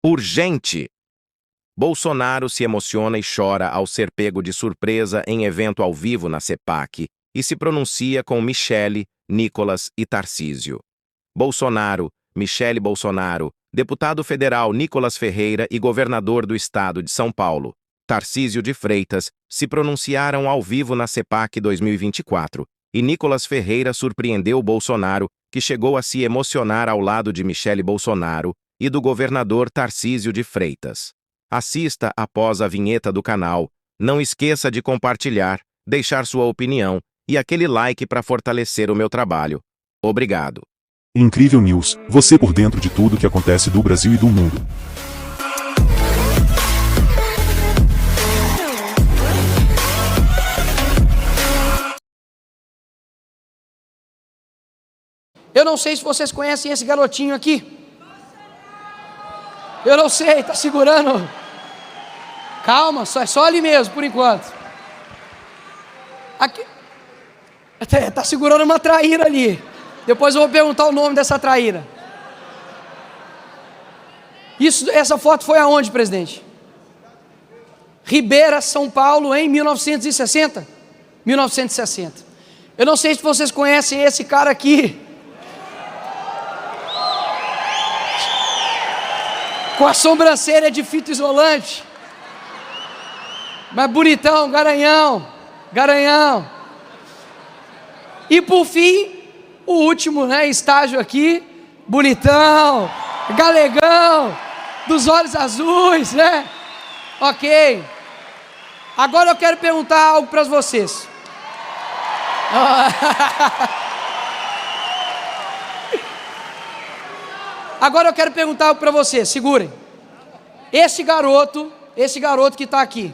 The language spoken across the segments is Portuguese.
Urgente! Bolsonaro se emociona e chora ao ser pego de surpresa em evento ao vivo na CEPAC e se pronuncia com Michele, Nicolas e Tarcísio. Bolsonaro, Michele Bolsonaro, deputado federal Nicolas Ferreira e governador do estado de São Paulo, Tarcísio de Freitas, se pronunciaram ao vivo na CEPAC 2024 e Nicolas Ferreira surpreendeu Bolsonaro, que chegou a se emocionar ao lado de Michele Bolsonaro e do governador Tarcísio de Freitas. Assista após a vinheta do canal. Não esqueça de compartilhar, deixar sua opinião e aquele like para fortalecer o meu trabalho. Obrigado. Incrível News, você por dentro de tudo que acontece do Brasil e do mundo. Eu não sei se vocês conhecem esse garotinho aqui. Eu não sei, tá segurando. Calma, é só ali mesmo, por enquanto. Aqui. Tá segurando uma traíra ali. Depois eu vou perguntar o nome dessa traíra. Essa foto foi aonde, presidente? Ribeira, São Paulo, em 1960? 1960. Eu não sei se vocês conhecem esse cara aqui. Com a sobrancelha de fita isolante. Mas bonitão, garanhão. Garanhão. E por fim, o último, estágio aqui. Bonitão, galegão, dos olhos azuis, Ok. Agora eu quero perguntar algo para vocês. Agora eu quero perguntar algo para vocês, segurem. Esse garoto que está aqui,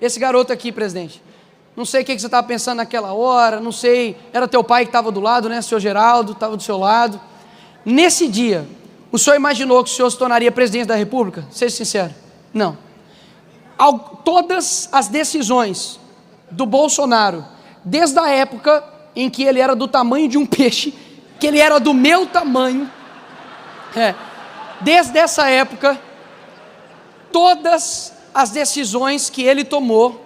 esse garoto aqui, presidente, não sei o que você estava pensando naquela hora, não sei, era teu pai que estava do lado, senhor Geraldo, estava do seu lado. Nesse dia, o senhor imaginou que o senhor se tornaria presidente da República? Seja sincero. Não. Todas as decisões do Bolsonaro, desde a época em que ele era do tamanho de um peixe, que ele era do meu tamanho, desde essa época, todas as decisões que ele tomou,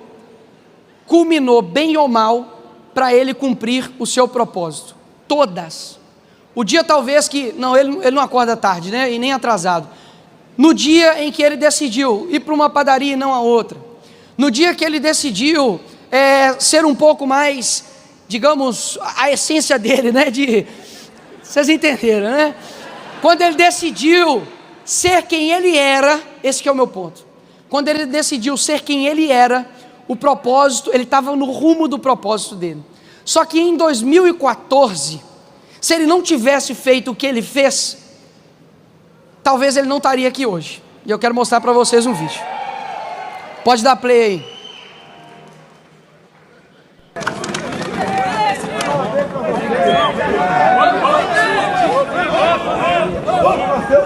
culminou bem ou mal, para ele cumprir o seu propósito. Todas. O dia talvez que, ele não acorda tarde, e nem atrasado. No dia em que ele decidiu ir para uma padaria e não a outra. No dia que ele decidiu ser um pouco mais, digamos, a essência dele, vocês entenderam, Quando ele decidiu ser quem ele era, esse que é o meu ponto. Quando ele decidiu ser quem ele era, o propósito, ele estava no rumo do propósito dele. Só que em 2014, se ele não tivesse feito o que ele fez, talvez ele não estaria aqui hoje. E eu quero mostrar para vocês um vídeo. Pode dar play aí.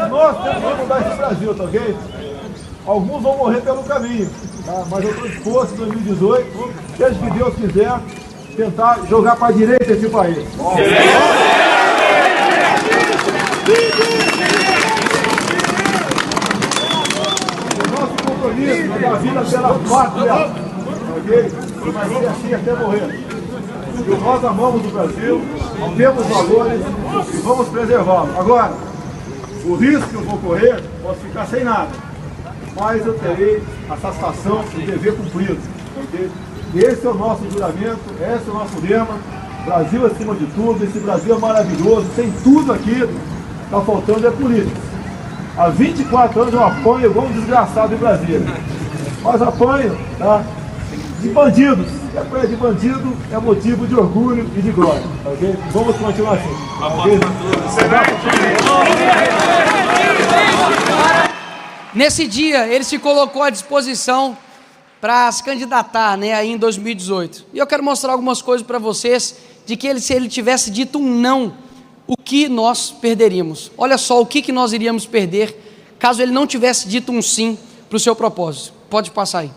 Nós temos que mudar esse Brasil, tá ok? Alguns vão morrer pelo caminho, tá? Mas eu estou disposto em 2018, seja que Deus quiser, tentar jogar para a direita esse país. O nosso compromisso da vida pela pátria, ok? Vai ser assim até morrer. E nós amamos o Brasil, temos valores e vamos preservá-lo. Agora, o risco que eu vou correr, posso ficar sem nada, mas eu terei a satisfação de dever cumprido. Okay? Esse é o nosso juramento, esse é o nosso lema, Brasil acima de tudo, esse Brasil é maravilhoso, tem tudo aqui, está faltando é política. Há 24 anos eu apanho igual um desgraçado em Brasília, mas apanho, tá? De bandidos, e apanhar de bandido é motivo de orgulho e de glória, ok? Vamos continuar assim. Okay? Nesse dia, ele se colocou à disposição para se candidatar, aí em 2018. E eu quero mostrar algumas coisas para vocês, de que se ele tivesse dito um não, o que nós perderíamos. Olha só o que nós iríamos perder, caso ele não tivesse dito um sim para o seu propósito. Pode passar aí.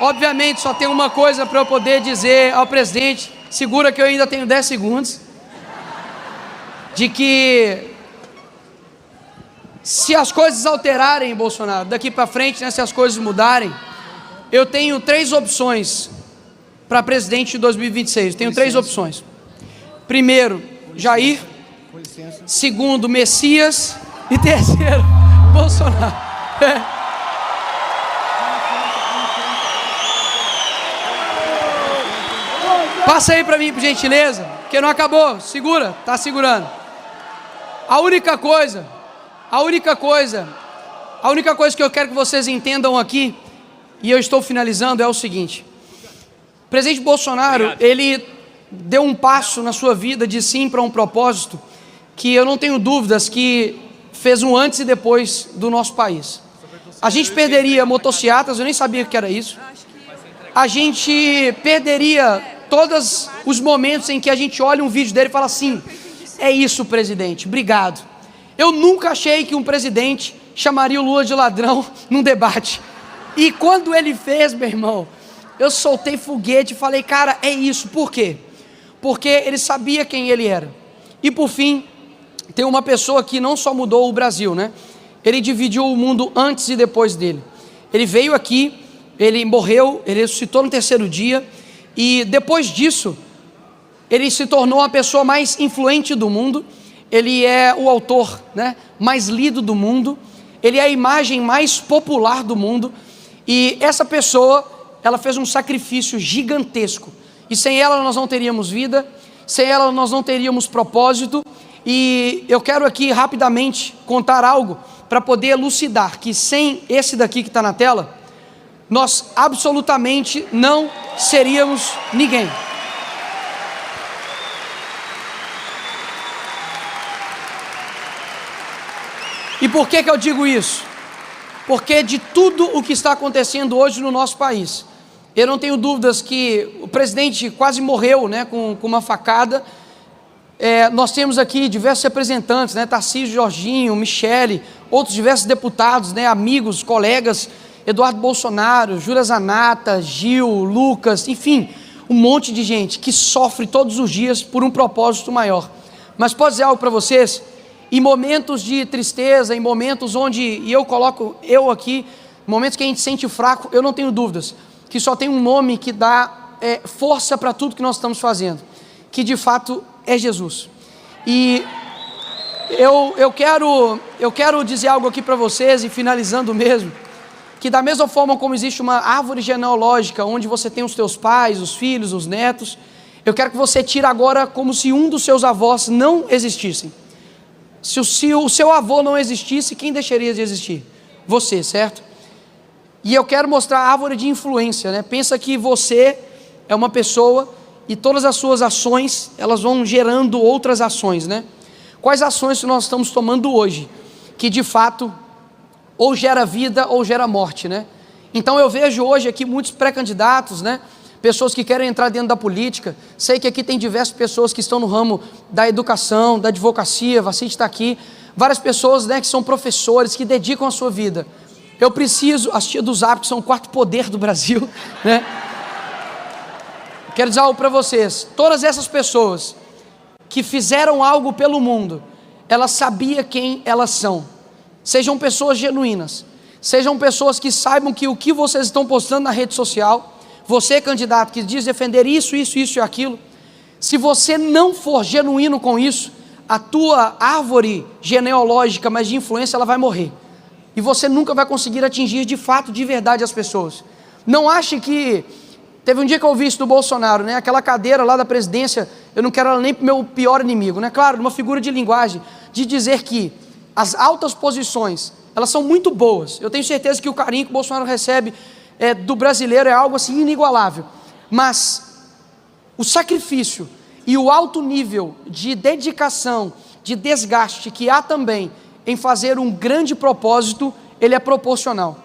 obviamente só tem uma coisa para eu poder dizer ao presidente, segura que eu ainda tenho 10 segundos, de que se as coisas alterarem, Bolsonaro, daqui para frente, né, se as coisas mudarem, eu tenho 3 opções para presidente de 2026, tenho 3 opções. Primeiro, Jair. Segundo, Messias. E terceiro, Bolsonaro. Passa aí para mim, por gentileza, porque não acabou. Segura, tá segurando. A única coisa que eu quero que vocês entendam aqui, e eu estou finalizando, é o seguinte: o presidente Bolsonaro, ele deu um passo na sua vida de sim para um propósito que eu não tenho dúvidas que fez um antes e depois do nosso país. A gente perderia motocicletas, eu nem sabia o que era isso. A gente perderia todos os momentos em que a gente olha um vídeo dele e fala assim: é isso, presidente, obrigado. Eu nunca achei que um presidente chamaria o Lula de ladrão num debate. E quando ele fez, meu irmão, eu soltei foguete e falei: cara, é isso. Por quê? Porque ele sabia quem ele era. E por fim, tem uma pessoa que não só mudou o Brasil, né? Ele dividiu o mundo antes e depois dele. Ele veio aqui, ele morreu, ele ressuscitou no 3º dia, e depois disso, ele se tornou a pessoa mais influente do mundo. Ele é o autor, né, mais lido do mundo, ele é a imagem mais popular do mundo, e essa pessoa, ela fez um sacrifício gigantesco, e sem ela nós não teríamos vida, sem ela nós não teríamos propósito. E eu quero aqui rapidamente contar algo para poder elucidar que sem esse daqui que está na tela, nós absolutamente não seríamos ninguém. E por que eu digo isso? Porque de tudo o que está acontecendo hoje no nosso país, eu não tenho dúvidas que o presidente quase morreu, né, com uma facada. Nós temos aqui diversos representantes, né, Tarcísio, Jorginho, Michele, outros diversos deputados, né, amigos, colegas, Eduardo Bolsonaro, Júlia Zanata, Gil, Lucas, enfim, um monte de gente que sofre todos os dias por um propósito maior. Mas posso dizer algo para vocês? Em momentos de tristeza, em momentos onde, e eu coloco eu aqui, momentos que a gente sente fraco, eu não tenho dúvidas que só tem um nome que dá força para tudo que nós estamos fazendo, que de fato é Jesus. E eu quero dizer algo aqui para vocês, e finalizando mesmo, que da mesma forma como existe uma árvore genealógica, onde você tem os teus pais, os filhos, os netos, eu quero que você tire agora como se um dos seus avós não existissem. Se o seu avô não existisse, quem deixaria de existir? Você, certo? E eu quero mostrar a árvore de influência, né? Pensa que você é uma pessoa e todas as suas ações, elas vão gerando outras ações, né? Quais ações que nós estamos tomando hoje, que de fato ou gera vida ou gera morte, né? Então eu vejo hoje aqui muitos pré-candidatos, né? Pessoas que querem entrar dentro da política. Sei que aqui tem diversas pessoas que estão no ramo da educação, da advocacia, Vacite está aqui, várias pessoas, né, que são professores, que dedicam a sua vida. Eu preciso, as tias do Zap, que são o 4º poder do Brasil, né? Quero dizer algo para vocês: todas essas pessoas que fizeram algo pelo mundo, elas sabiam quem elas são. Sejam pessoas genuínas, sejam pessoas que saibam que o que vocês estão postando na rede social, você, candidato, que diz defender isso e aquilo, se você não for genuíno com isso, a tua árvore genealógica, mas de influência, ela vai morrer. E você nunca vai conseguir atingir de fato, de verdade, as pessoas. Não ache que... Teve um dia que eu ouvi isso do Bolsonaro, né? Aquela cadeira lá da presidência, eu não quero ela nem para o meu pior inimigo, né? Claro, uma figura de linguagem, de dizer que as altas posições, elas são muito boas. Eu tenho certeza que o carinho que o Bolsonaro recebe do brasileiro é algo assim inigualável. Mas o sacrifício e o alto nível de dedicação, de desgaste que há também em fazer um grande propósito, ele é proporcional.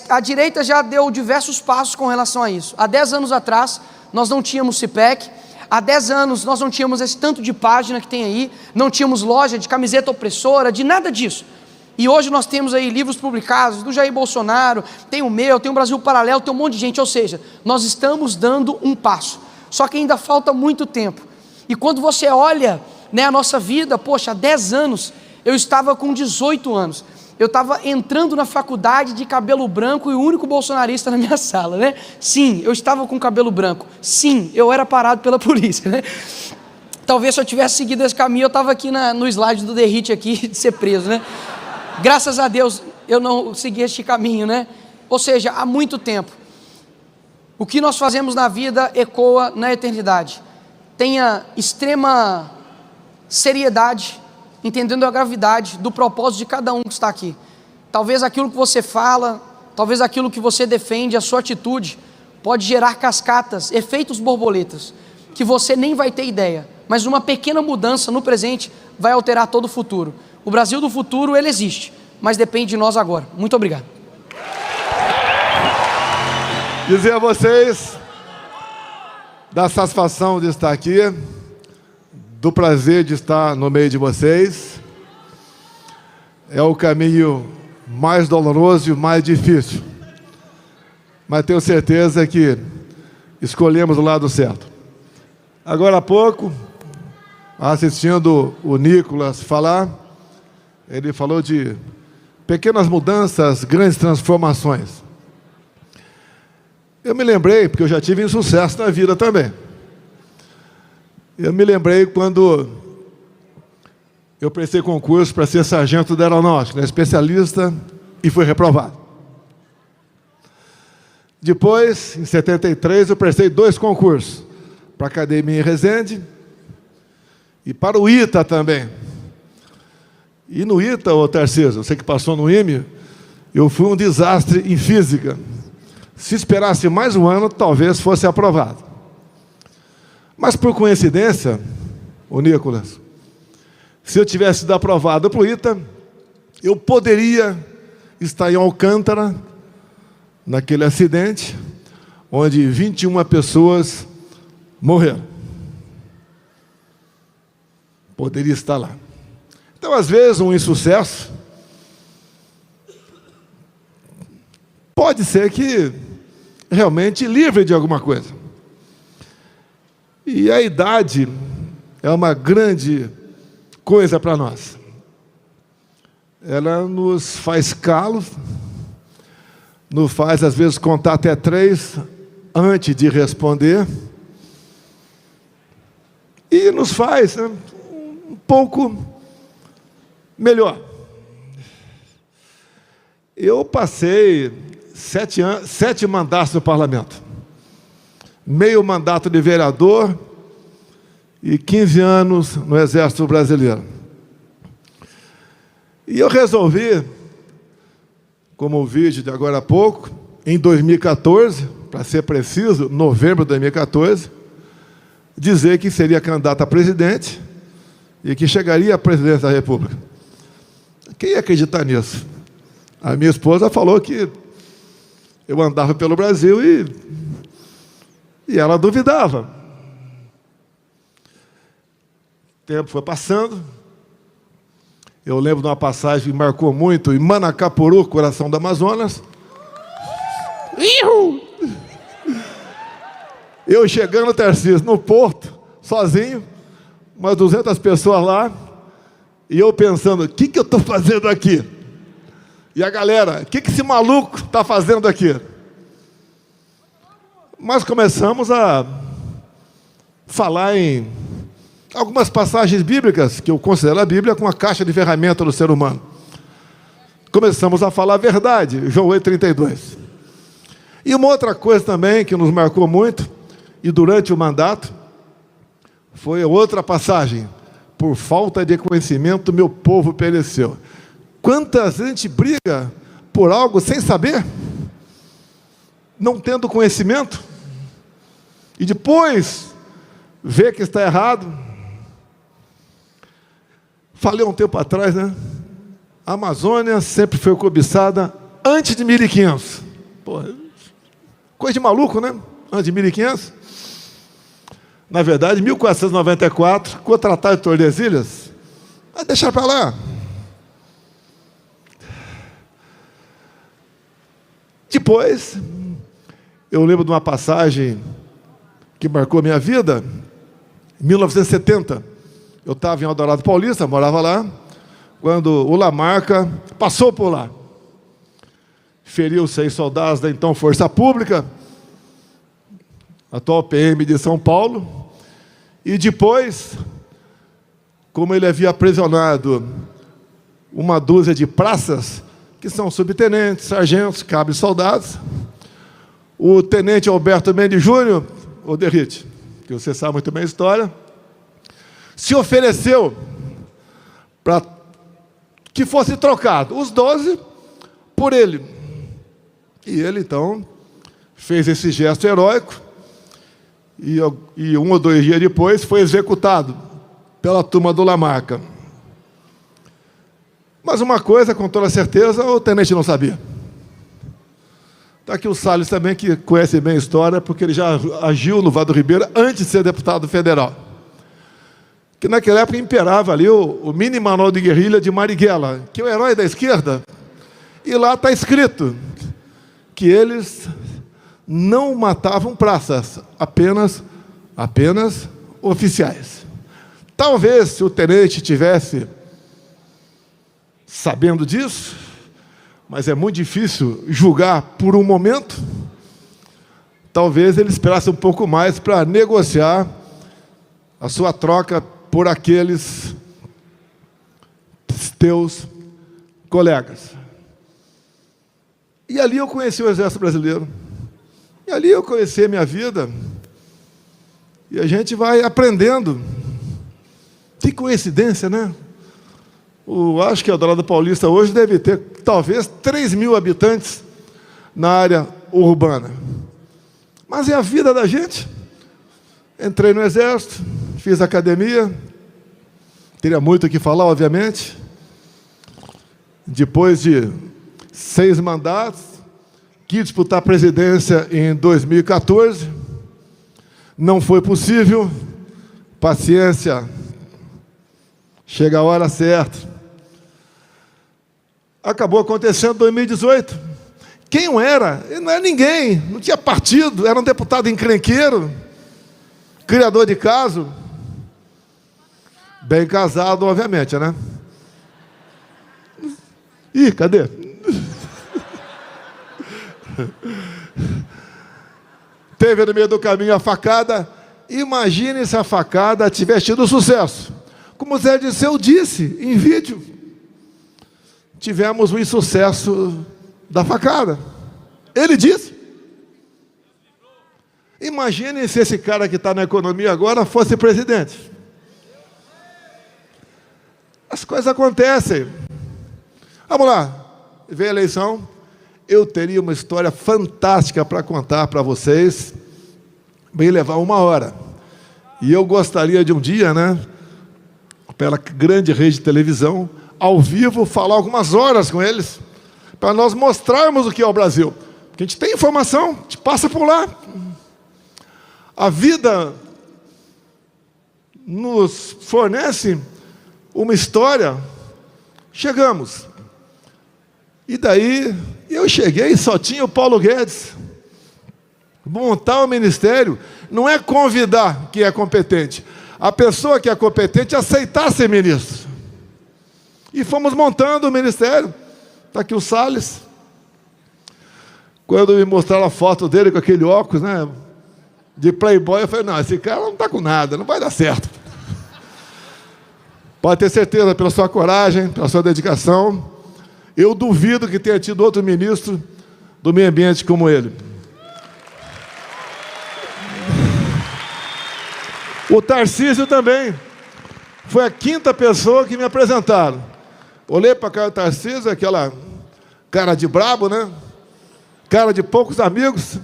A direita já deu diversos passos com relação a isso. Há 10 anos atrás, nós não tínhamos CIPEC, há 10 anos nós não tínhamos esse tanto de página que tem aí, não tínhamos loja de camiseta opressora, de nada disso. E hoje nós temos aí livros publicados do Jair Bolsonaro, tem o meu, tem o Brasil Paralelo, tem um monte de gente, ou seja, nós estamos dando um passo, só que ainda falta muito tempo. E quando você olha, né, a nossa vida, poxa, há 10 anos, eu estava com 18 anos, eu estava entrando na faculdade de cabelo branco e o único bolsonarista na minha sala, né? Sim, eu estava com cabelo branco, sim, eu era parado pela polícia, né? Talvez se eu tivesse seguido esse caminho, eu estava aqui no slide do Derrite aqui, de ser preso, né? Graças a Deus, eu não segui este caminho, né? Ou seja, há muito tempo. O que nós fazemos na vida ecoa na eternidade. Tenha extrema seriedade, entendendo a gravidade do propósito de cada um que está aqui. Talvez aquilo que você fala, talvez aquilo que você defende, a sua atitude, pode gerar cascatas, efeitos borboletas, que você nem vai ter ideia, mas uma pequena mudança no presente vai alterar todo o futuro. O Brasil do futuro, ele existe, mas depende de nós agora. Muito obrigado. Dizer a vocês da satisfação de estar aqui, do prazer de estar no meio de vocês. É o caminho mais doloroso e mais difícil, mas tenho certeza que escolhemos o lado certo. Agora há pouco, assistindo o Nicolas falar, ele falou de pequenas mudanças, grandes transformações. Eu me lembrei, porque eu já tive insucesso na vida também. Eu me lembrei quando eu prestei concurso para ser sargento da aeronáutica, né, especialista, e fui reprovado. Depois, em 73, eu prestei 2 concursos, para a Academia em Resende e para o ITA também. E no ITA, ô Tarcísio, você que passou no IME, eu fui um desastre em física. Se esperasse mais um ano, talvez fosse aprovado. Mas por coincidência, ô Nicolas, se eu tivesse sido aprovado para o ITA, eu poderia estar em Alcântara, naquele acidente, onde 21 pessoas morreram. Poderia estar lá. Então, às vezes, um insucesso pode ser que realmente livre de alguma coisa. E a idade é uma grande coisa para nós. Ela nos faz calo, nos faz, às vezes, contar até 3 antes de responder, e nos faz, né, um pouco melhor. Eu passei 7 mandatos no parlamento, meio mandato de vereador e 15 anos no Exército Brasileiro. E eu resolvi, como o vídeo de agora há pouco, em 2014, para ser preciso, novembro de 2014, dizer que seria candidato a presidente e que chegaria à presidência da República. Quem ia acreditar nisso? A minha esposa falou que eu andava pelo Brasil e ela duvidava. O tempo foi passando. Eu lembro de uma passagem que marcou muito, em Manacapuru, coração do Amazonas. Eu chegando, Tarcísio, no porto, sozinho, umas 200 pessoas lá, e eu pensando, o que eu estou fazendo aqui? E a galera, o que esse maluco está fazendo aqui? Mas começamos a falar em algumas passagens bíblicas, que eu considero a Bíblia como a caixa de ferramenta do ser humano. Começamos a falar a verdade, João 8,32. E uma outra coisa também que nos marcou muito, e durante o mandato, foi outra passagem. Por falta de conhecimento, meu povo pereceu. Quantas gente briga por algo sem saber? Não tendo conhecimento? E depois, vê que está errado. Falei um tempo atrás, né? A Amazônia sempre foi cobiçada antes de 1500. Porra, coisa de maluco, né? Antes de 1500. Na verdade, 1494, com o Tratado de Tordesilhas, vai deixar para lá. Depois, eu lembro de uma passagem que marcou a minha vida. Em 1970, eu estava em Eldorado Paulista, morava lá, quando o Lamarca passou por lá. Feriu 6 soldados da então Força Pública, atual PM de São Paulo, e depois, como ele havia aprisionado uma dúzia de praças, que são subtenentes, sargentos, cabos soldados, o tenente Alberto Mendes Júnior, o Derrite, que você sabe muito bem a história, se ofereceu para que fosse trocado os 12 por ele. E ele, então, fez esse gesto heróico e 1 ou 2 dias depois foi executado pela turma do Lamarca. Mas uma coisa, com toda certeza, o tenente não sabia. Está aqui o Salles também, que conhece bem a história, porque ele já agiu no Vado Ribeira antes de ser deputado federal. Que naquela época imperava ali o mini manual de guerrilha de Marighella, que é o herói da esquerda, e lá está escrito que eles não matavam praças, apenas oficiais. Talvez, se o tenente tivesse sabendo disso, mas é muito difícil julgar por um momento, talvez ele esperasse um pouco mais para negociar a sua troca por aqueles teus colegas. E ali eu conheci o Exército Brasileiro. E ali eu conheci a minha vida. E a gente vai aprendendo. Que coincidência, né? Acho que a Eldorado Paulista hoje deve ter, talvez, 3.000 habitantes na área urbana. Mas é a vida da gente. Entrei no Exército, fiz academia. Teria muito o que falar, obviamente. Depois de 6 mandatos, quis disputar a presidência em 2014. Não foi possível. Paciência. Chega a hora certa. Acabou acontecendo em 2018. Quem eu era? Eu não era ninguém, não tinha partido, era um deputado encrenqueiro, criador de caso, bem casado, obviamente, né? Ih, cadê? Teve no meio do caminho a facada. Imagine se a facada tivesse tido sucesso. Como Zé Dirceu disse em vídeo, tivemos o insucesso da facada. Ele disse. Imagine se esse cara que está na economia agora fosse presidente. As coisas acontecem. Vamos lá. Veio a eleição. Eu teria uma história fantástica para contar para vocês. Bem levar 1 hora. E eu gostaria de um dia, né, pela grande rede de televisão, ao vivo, falar algumas horas com eles, para nós mostrarmos o que é o Brasil. Porque a gente tem informação, a gente passa por lá. A vida nos fornece uma história. Chegamos. E daí, eu cheguei e só tinha o Paulo Guedes. Montar o ministério não é convidar quem é competente. A pessoa que é competente aceitar ser ministro. E fomos montando o ministério. Está aqui o Salles. Quando me mostraram a foto dele com aquele óculos, né, de playboy, eu falei, não, esse cara não está com nada, não vai dar certo. Pode ter certeza, pela sua coragem, pela sua dedicação, eu duvido que tenha tido outro ministro do meio ambiente como ele. O Tarcísio também. Foi a 5ª pessoa que me apresentaram. Olhei para a cara do Tarcísio, aquela cara de brabo, né? Cara de poucos amigos.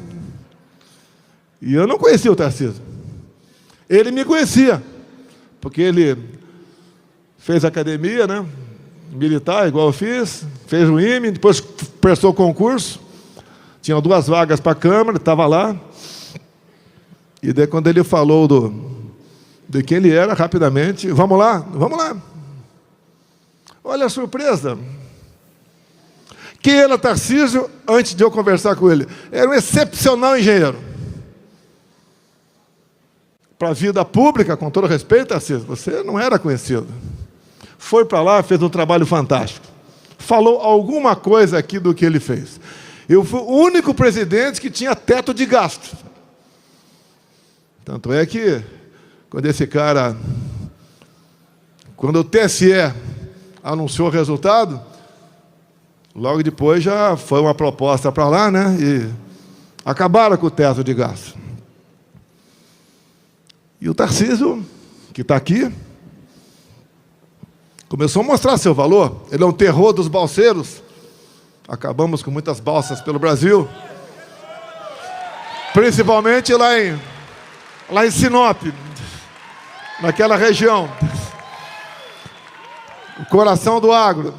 E eu não conhecia o Tarcísio. Ele me conhecia, porque ele fez academia, né? Militar, igual eu fiz, fez o IME, depois prestou o concurso. Tinha 2 vagas para a Câmara, estava lá. E daí, quando ele falou de quem ele era, rapidamente, vamos lá. Olha a surpresa. Quem era Tarcísio antes de eu conversar com ele? Era um excepcional engenheiro. Para a vida pública, com todo respeito, Tarcísio, você não era conhecido. Foi para lá, fez um trabalho fantástico. Falou alguma coisa aqui do que ele fez. Eu fui o único presidente que tinha teto de gasto. Tanto é que, quando o TSE anunciou o resultado, logo depois já foi uma proposta para lá, né? E acabaram com o teto de gasto. E o Tarcísio, que está aqui, começou a mostrar seu valor. Ele é um terror dos balseiros. Acabamos com muitas balsas pelo Brasil. Principalmente lá em Sinop, naquela região. O coração do agro.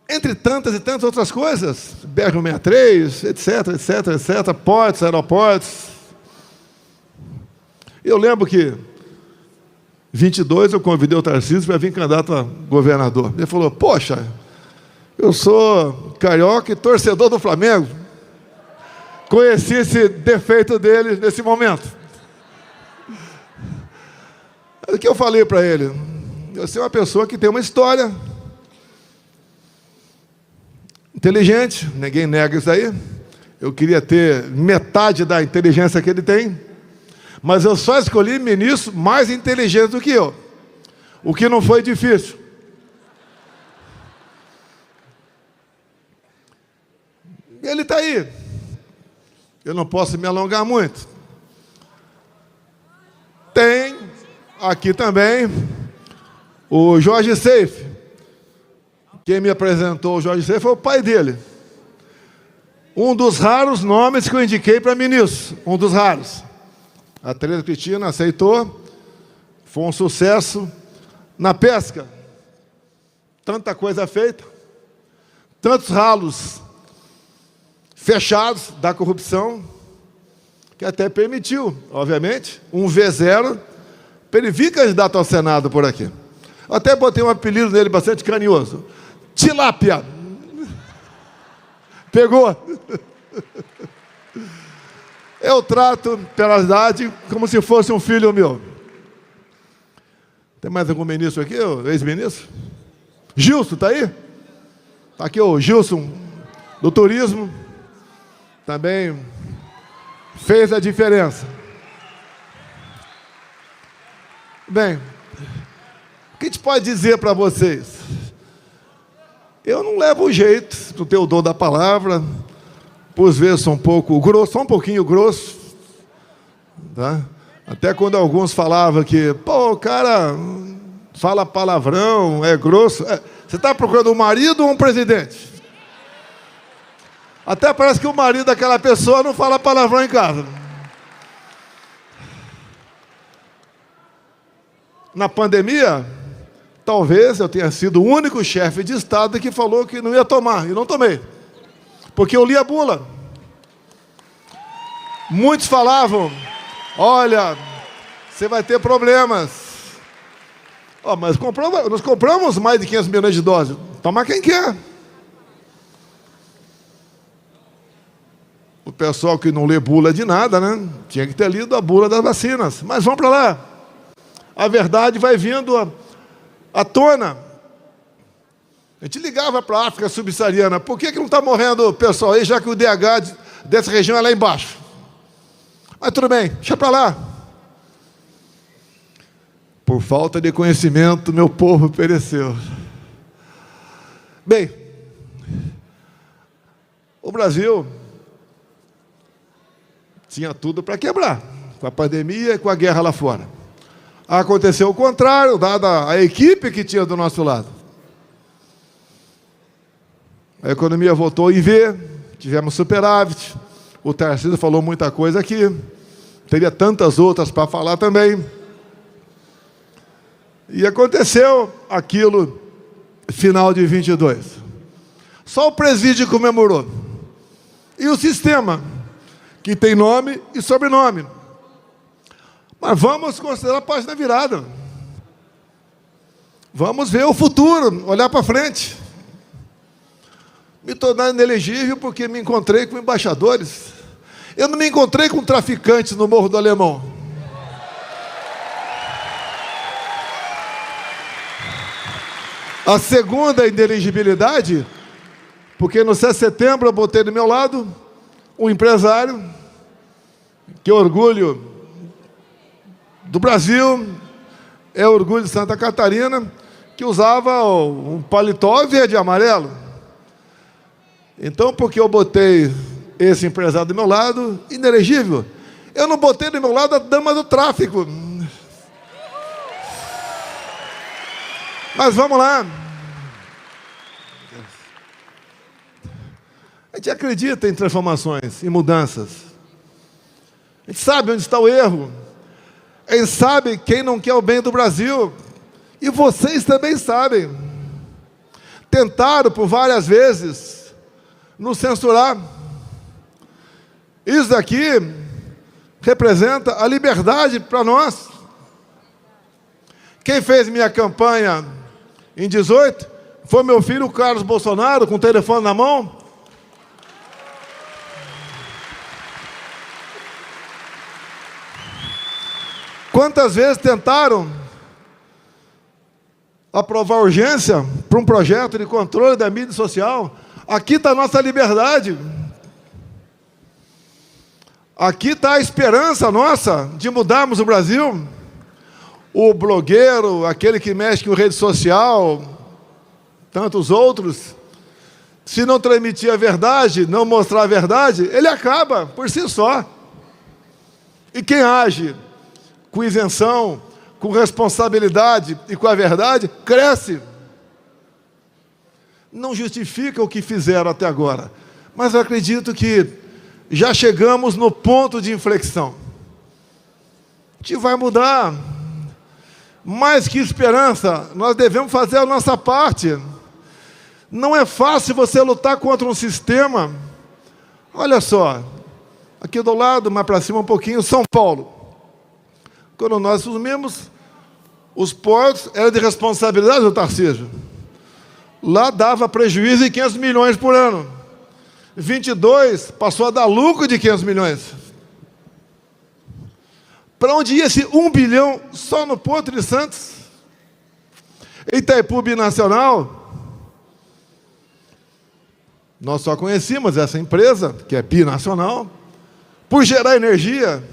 Entre tantas e tantas outras coisas. BR-163, etc. Portos, aeroportos. Eu lembro que, em 22, eu convidei o Tarcísio para vir candidato a governador. Ele falou, poxa, eu sou carioca e torcedor do Flamengo. Conheci esse defeito dele nesse momento. O que eu falei para ele? Você é uma pessoa que tem uma história. Inteligente, ninguém nega isso aí. Eu queria ter metade da inteligência que ele tem. Mas eu só escolhi ministro mais inteligente do que eu. O que não foi difícil. Ele está aí. Eu não posso me alongar muito. Tem aqui também o Jorge Seife. Quem me apresentou o Jorge Seife foi o pai dele. Um dos raros nomes que eu indiquei para ministro. Um dos raros. A Tereza Cristina aceitou, foi um sucesso. Na pesca, tanta coisa feita, tantos ralos fechados da corrupção, que até permitiu, obviamente, um V0, para ele vir candidato ao Senado por aqui. Até botei um apelido nele bastante carinhoso. Tilápia. Pegou? Eu trato pela idade como se fosse um filho meu. Tem mais algum ministro aqui, ex-ministro? Gilson, está aí? Está aqui o Gilson, do turismo. Também fez a diferença. Bem, o que a gente pode dizer para vocês? Eu não levo jeito, não tenho o dom da palavra. Por vezes sou um pouco grosso, só um pouquinho grosso. Tá? Até quando alguns falavam que, pô, o cara fala palavrão, é grosso. Você está procurando um marido ou um presidente? Até parece que o marido daquela pessoa não fala palavrão em casa. Na pandemia, talvez eu tenha sido o único chefe de Estado que falou que não ia tomar, e não tomei. Porque eu li a bula. Muitos falavam, olha, você vai ter problemas. Oh, mas nós compramos mais de 500 milhões de doses. Toma quem quer. O pessoal que não lê bula de nada, né? Tinha que ter lido a bula das vacinas. Mas vamos para lá. A verdade vai vindo à tona. A gente ligava para a África subsaariana. Por que não está morrendo o pessoal aí, já que o DH dessa região é lá embaixo? Mas tudo bem, deixa para lá. Por falta de conhecimento, meu povo pereceu. Bem, o Brasil tinha tudo para quebrar, com a pandemia e com a guerra lá fora. Aconteceu o contrário, dada a equipe que tinha do nosso lado. A economia voltou em V, tivemos superávit. O Tarcísio falou muita coisa aqui. Teria tantas outras para falar também. E aconteceu aquilo, final de 22. Só o presídio comemorou. E o sistema, que tem nome e sobrenome. Mas vamos considerar a página virada. Vamos ver o futuro, olhar para frente. me tornar inelegível porque me encontrei com embaixadores. Eu não me encontrei com traficantes no Morro do Alemão. A segunda inelegibilidade, porque no 7 de setembro eu botei do meu lado um empresário, que é orgulho do Brasil, é orgulho de Santa Catarina, que usava um paletó verde e amarelo. Então, porque eu botei esse empresário do meu lado, inelegível, eu não botei do meu lado a dama do tráfico. Mas vamos lá. A gente acredita em transformações, em mudanças. A gente sabe onde está o erro. A gente sabe quem não quer o bem do Brasil. E vocês também sabem. Tentaram por várias vezes nos censurar. Isso daqui representa a liberdade para nós. Quem fez minha campanha em 18 foi meu filho Carlos Bolsonaro, com o telefone na mão. Quantas vezes tentaram aprovar urgência para um projeto de controle da mídia social? Aqui está a nossa liberdade. Aqui está a esperança nossa de mudarmos o Brasil. O blogueiro, aquele que mexe com rede social, tantos outros, se não transmitir a verdade, não mostrar a verdade, ele acaba por si só. E quem age com isenção, com responsabilidade e com a verdade, cresce. Não justifica o que fizeram até agora, mas eu acredito que já chegamos no ponto de inflexão. A gente vai mudar. Mais que esperança, nós devemos fazer a nossa parte. Não é fácil você lutar contra um sistema. Olha só, aqui do lado, mais para cima um pouquinho, São Paulo. Quando nós assumimos, os portos eram de responsabilidade do Tarcísio. Lá dava prejuízo de 500 milhões por ano. 22 passou a dar lucro de 500 milhões. Para onde ia esse 1 bilhão só no Porto de Santos? Itaipu Binacional, nós só conhecíamos essa empresa, que é binacional, por gerar energia.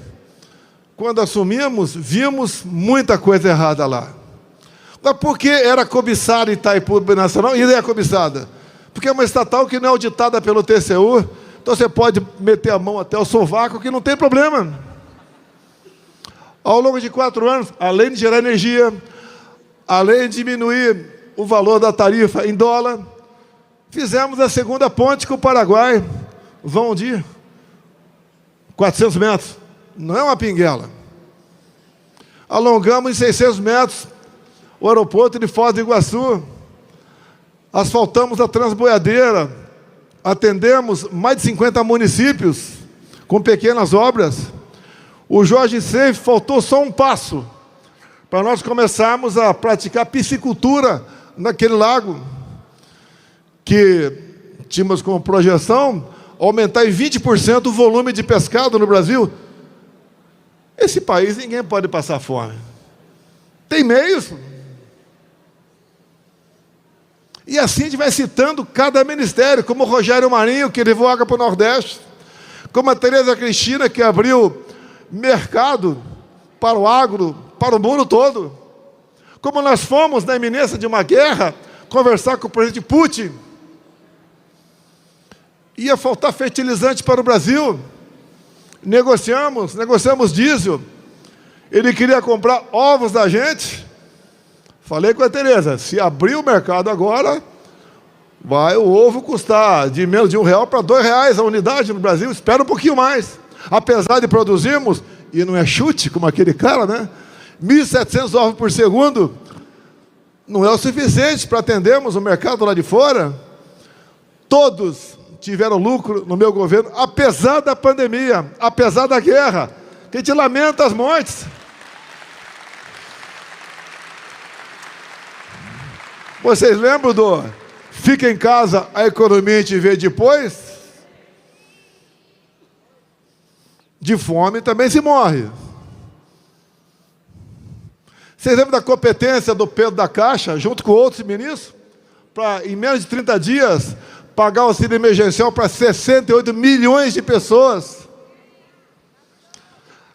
Quando assumimos, vimos muita coisa errada lá. Mas por que era cobiçada Itaipu Binacional e ainda é cobiçada? Porque é uma estatal que não é auditada pelo TCU, então você pode meter a mão até o sovaco que não tem problema. Ao longo de 4 anos, além de gerar energia, além de diminuir o valor da tarifa em dólar, fizemos a segunda ponte com o Paraguai. Vão de 400 metros. Não é uma pinguela. Alongamos em 600 metros o aeroporto de Foz do Iguaçu. Asfaltamos a Transboiadeira. Atendemos mais de 50 municípios com pequenas obras. O Jorge Seif faltou só um passo para nós começarmos a praticar piscicultura naquele lago, que tínhamos como projeção aumentar em 20% o volume de pescado no Brasil. Esse país ninguém pode passar fome. Tem meios. E assim a gente vai citando cada ministério, como o Rogério Marinho, que levou água para o Nordeste, como a Tereza Cristina, que abriu mercado para o agro, para o mundo todo. Como nós fomos na iminência de uma guerra, conversar com o presidente Putin, ia faltar fertilizante para o Brasil, negociamos diesel, ele queria comprar ovos da gente. Falei com a Tereza, se abrir o mercado agora, vai o ovo custar de menos de R$1 para R$2 a unidade no Brasil, espera um pouquinho mais. Apesar de produzirmos, e não é chute como aquele cara, né? 1.700 ovos por segundo, não é o suficiente para atendermos o mercado lá de fora. Todos tiveram lucro no meu governo, apesar da pandemia, apesar da guerra, que a gente lamenta as mortes. Vocês lembram do fica em casa, a economia a gente vê depois. De fome também se morre. Vocês lembram da competência do Pedro da Caixa, junto com outros ministros, para, em menos de 30 dias, pagar o auxílio emergencial para 68 milhões de pessoas?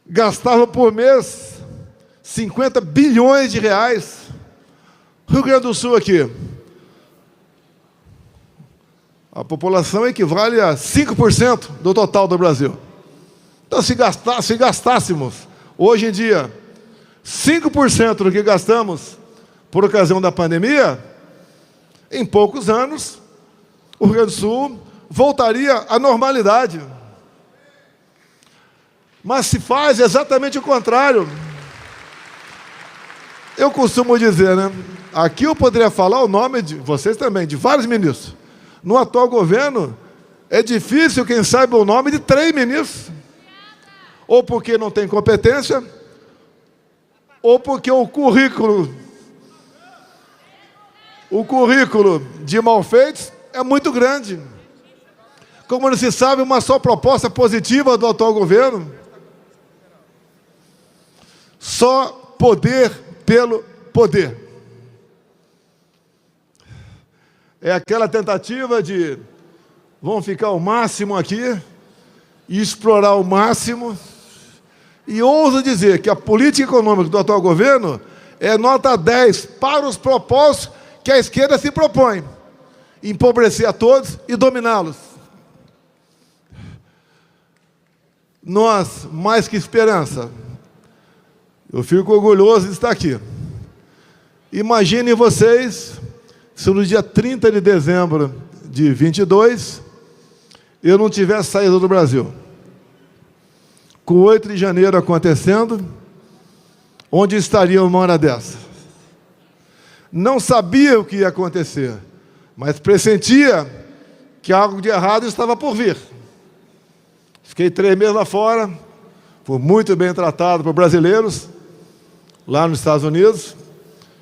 Gastava por mês 50 bilhões de reais. Rio Grande do Sul aqui, a população equivale a 5% do total do Brasil. Então, se gastássemos, hoje em dia, 5% do que gastamos por ocasião da pandemia, em poucos anos, o Rio Grande do Sul voltaria à normalidade. Mas se faz exatamente o contrário. Eu costumo dizer, né? Aqui eu poderia falar o nome de vocês também, de vários ministros. No atual governo, é difícil quem saiba o nome de 3 ministros. Ou porque não tem competência, ou porque o currículo de malfeitos é muito grande. Como não se sabe uma só proposta positiva do atual governo, só poder pelo poder. É aquela tentativa de vamos ficar ao máximo aqui e explorar o máximo. E ouso dizer que a política econômica do atual governo é nota 10 para os propósitos que a esquerda se propõe: empobrecer a todos e dominá-los. Nós, mais que esperança, eu fico orgulhoso de estar aqui. Imaginem vocês se no dia 30 de dezembro de 22 eu não tivesse saído do Brasil. Com 8 de janeiro acontecendo, onde estaria uma hora dessa? Não sabia o que ia acontecer, mas pressentia que algo de errado estava por vir. Fiquei 3 meses lá fora, fui muito bem tratado por brasileiros, lá nos Estados Unidos,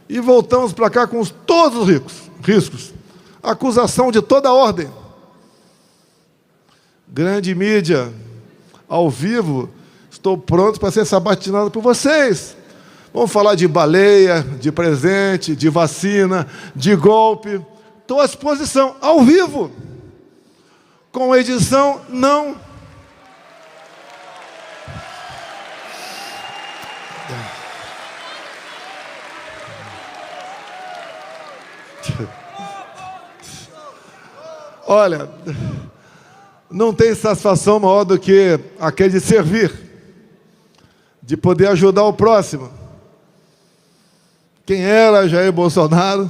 e voltamos para cá com todos os riscos. Acusação de toda a ordem. Grande mídia, ao vivo, estou pronto para ser sabatinado por vocês. Vamos falar de baleia, de presente, de vacina, de golpe. Estou à disposição, ao vivo. Com edição, não. Olha, não tem satisfação maior do que aquele de servir, de poder ajudar o próximo. Quem era Jair Bolsonaro?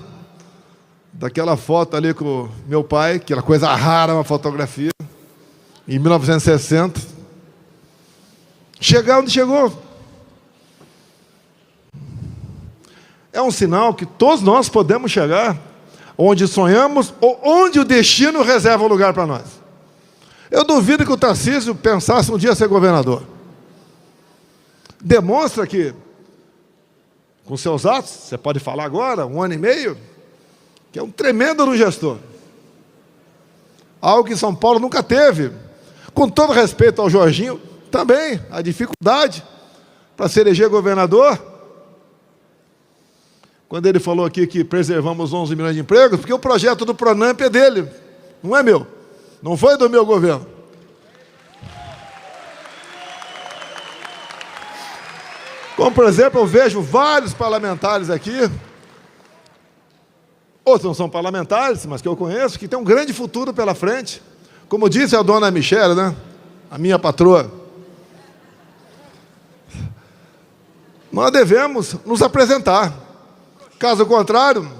Daquela foto ali com meu pai, aquela coisa rara, uma fotografia, em 1960. Chegar onde chegou. É um sinal que todos nós podemos chegar onde sonhamos ou onde o destino reserva um lugar para nós. Eu duvido que o Tarcísio pensasse um dia ser governador. Demonstra que, com seus atos, você pode falar agora, 1 ano e meio, que é um tremendo no gestor. Algo que São Paulo nunca teve. Com todo respeito ao Jorginho, também, a dificuldade para se eleger governador. Quando ele falou aqui que preservamos 11 milhões de empregos, porque o projeto do Pronamp é dele, não é meu. Não foi do meu governo. Como, por exemplo, eu vejo vários parlamentares aqui, outros não são parlamentares, mas que eu conheço, que tem um grande futuro pela frente. Como disse a dona Michele, né? A minha patroa. Nós devemos nos apresentar. Caso contrário,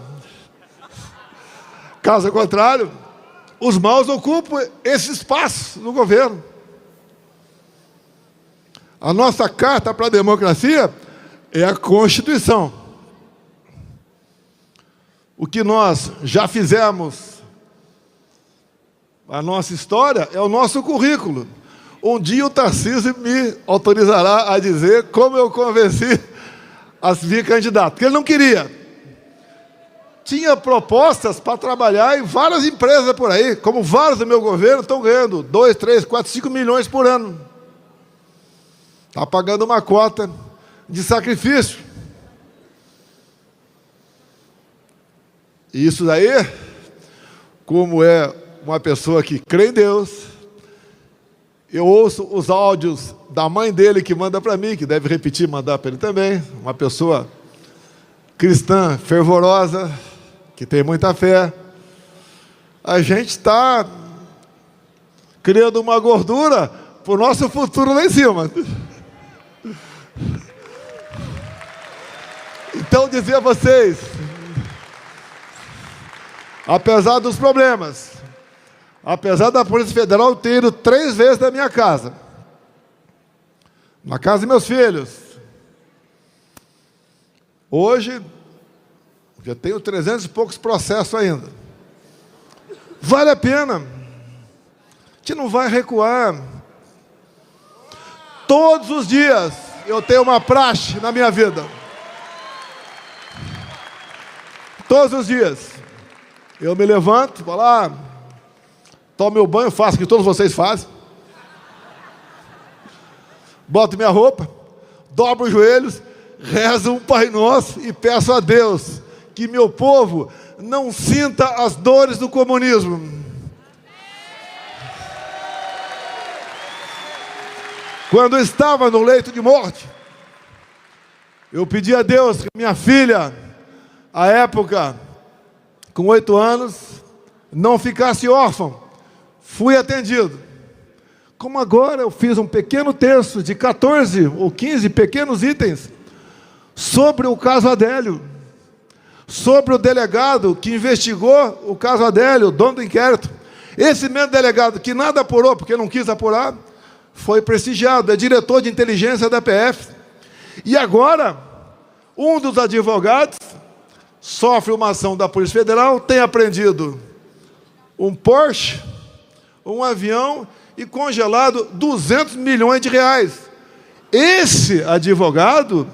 os maus ocupam esse espaço no governo. A nossa carta para a democracia é a Constituição. O que nós já fizemos, a nossa história, é o nosso currículo. Um dia o Tarcísio me autorizará a dizer como eu convenci a vir candidato, porque ele não queria. tinha propostas para trabalhar em várias empresas por aí, como vários do meu governo estão ganhando 2, 3, 4, 5 milhões por ano. Está pagando uma cota de sacrifício. E isso daí, como é uma pessoa que crê em Deus, eu ouço os áudios da mãe dele que manda para mim, que deve repetir, mandar para ele também, uma pessoa cristã, fervorosa, que tem muita fé. A gente está criando uma gordura para o nosso futuro lá em cima. Então, dizer a vocês, apesar dos problemas, apesar da Polícia Federal ter ido 3 vezes na minha casa, na casa dos meus filhos, hoje, já tenho 300 e poucos processos ainda. Vale a pena. A gente não vai recuar. Todos os dias eu tenho uma praxe na minha vida. Todos os dias. Eu me levanto, vou lá, tomo meu banho, faço o que todos vocês fazem. Boto minha roupa, dobro os joelhos, rezo um Pai Nosso e peço a Deus que meu povo não sinta as dores do comunismo. Quando eu estava no leito de morte, eu pedi a Deus que minha filha, à época, com 8 anos, não ficasse órfã. Fui atendido. Como agora eu fiz um pequeno texto de 14 ou 15 pequenos itens sobre o caso Adélio, sobre o delegado que investigou o caso Adélio, o dono do inquérito. Esse mesmo delegado que nada apurou, porque não quis apurar, foi prestigiado, é diretor de inteligência da PF. E agora, um dos advogados sofre uma ação da Polícia Federal, tem apreendido um Porsche, um avião e congelado 200 milhões de reais. Esse advogado,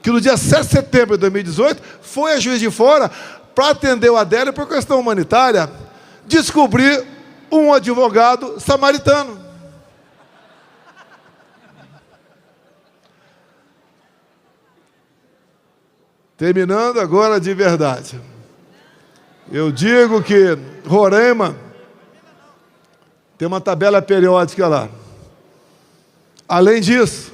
que no dia 7 de setembro de 2018, foi a Juiz de Fora para atender o Adélio por questão humanitária, descobrir um advogado samaritano. Terminando agora de verdade. Eu digo que Roraima tem uma tabela periódica lá. Além disso,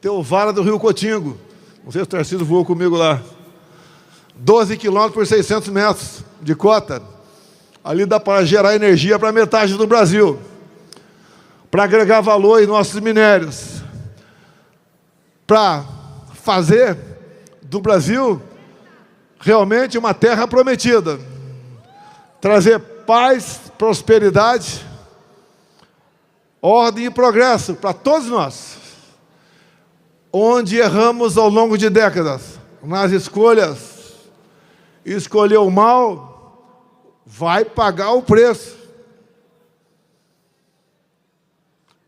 tem o Vale do Rio Cotingo. Não sei se o Tarcísio voou comigo lá. 12 quilômetros por 600 metros de cota. Ali dá para gerar energia para metade do Brasil. Para agregar valor em nossos minérios. Para fazer do Brasil realmente uma terra prometida. Trazer paz, prosperidade, ordem e progresso para todos nós. Onde erramos ao longo de décadas, nas escolhas, escolher o mal, vai pagar o preço.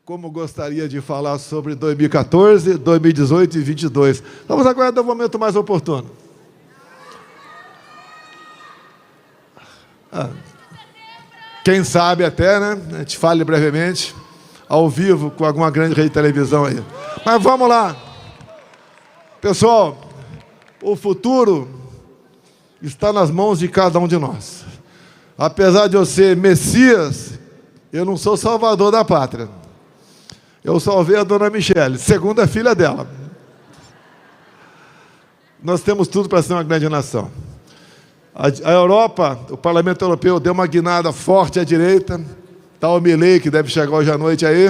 Como gostaria de falar sobre 2014, 2018 e 2022. Vamos aguardar um momento mais oportuno. Quem sabe até, né? A gente fale brevemente, ao vivo, com alguma grande rede de televisão aí. Mas vamos lá. Pessoal, o futuro está nas mãos de cada um de nós. Apesar de eu ser Messias, eu não sou salvador da pátria. Eu salvei a dona Michele, segunda filha dela. Nós temos tudo para ser uma grande nação. A Europa, o Parlamento Europeu deu uma guinada forte à direita. Está o Milei, que deve chegar hoje à noite aí.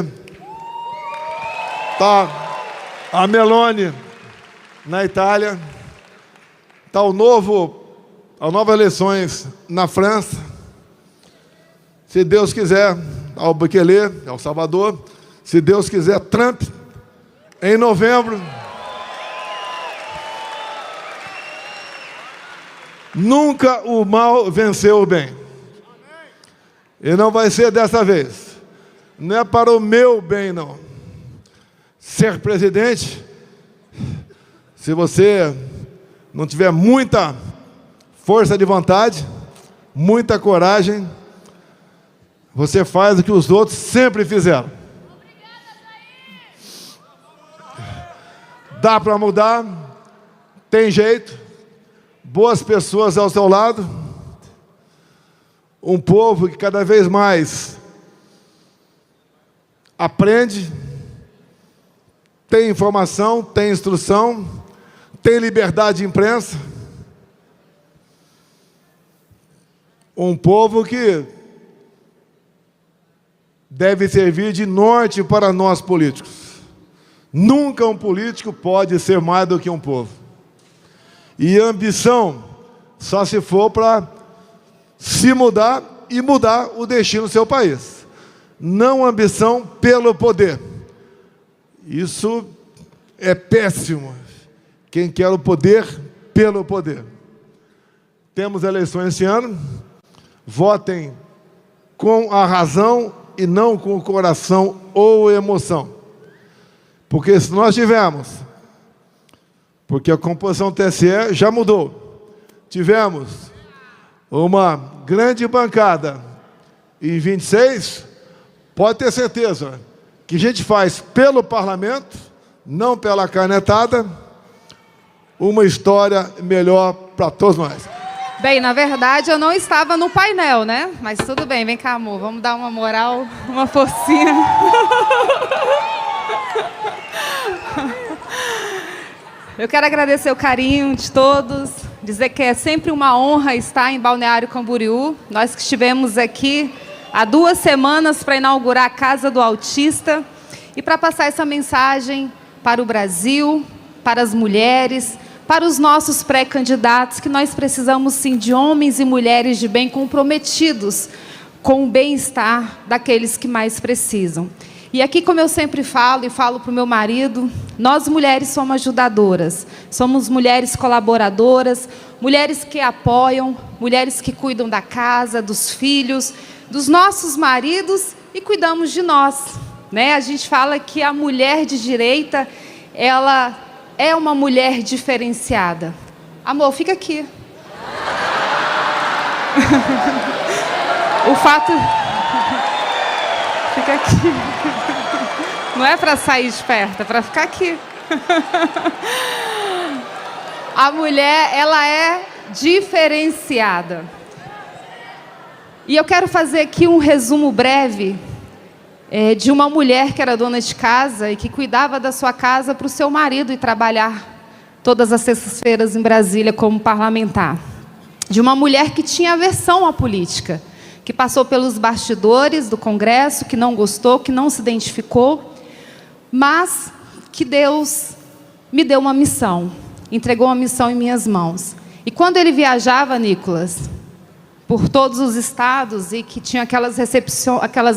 Está a Meloni, na Itália. Está as novas eleições na França. Se Deus quiser, ao Bukele, El Salvador. Se Deus quiser, Trump, em novembro. Nunca o mal venceu o bem. E não vai ser dessa vez. Não é para o meu bem, não. Ser presidente, se você não tiver muita força de vontade, muita coragem. Você faz o que os outros sempre fizeram. Dá para mudar, tem jeito, boas pessoas ao seu lado, um povo que cada vez mais aprende, tem informação, tem instrução, tem liberdade de imprensa, um povo que deve servir de norte para nós políticos. Nunca um político pode ser mais do que um povo. E ambição só se for para se mudar e mudar o destino do seu país. Não ambição pelo poder. Isso é péssimo. Quem quer o poder, pelo poder. Temos eleições esse ano. Votem com a razão e não com o coração ou emoção. Porque se nós tivermos, porque a composição do TSE já mudou, tivemos uma grande bancada em 26, pode ter certeza que a gente faz pelo parlamento, não pela canetada, uma história melhor para todos nós. Bem, na verdade, eu não estava no painel, né? Mas tudo bem, vem cá, amor, vamos dar uma moral, uma forcinha. Eu quero agradecer o carinho de todos, dizer que é sempre uma honra estar em Balneário Camboriú. Nós que estivemos aqui há 2 semanas para inaugurar a Casa do Autista e para passar essa mensagem para o Brasil, para as mulheres, para os nossos pré-candidatos, que nós precisamos sim de homens e mulheres de bem comprometidos com o bem-estar daqueles que mais precisam. E aqui, como eu sempre falo, e falo para o meu marido, nós mulheres somos ajudadoras, somos mulheres colaboradoras, mulheres que apoiam, mulheres que cuidam da casa, dos filhos, dos nossos maridos e cuidamos de nós, né? A gente fala que a mulher de direita, ela é uma mulher diferenciada. Amor, fica aqui. O fato... Fica aqui. Não é para sair esperta, é para ficar aqui. A mulher, ela é diferenciada. E eu quero fazer aqui um resumo breve de uma mulher que era dona de casa e que cuidava da sua casa para o seu marido ir trabalhar todas as sextas-feiras em Brasília como parlamentar. De uma mulher que tinha aversão à política, que passou pelos bastidores do Congresso, que não gostou, que não se identificou, mas que Deus me deu uma missão, entregou uma missão em minhas mãos. E quando ele viajava, Nicolas, por todos os estados e que tinha aquelas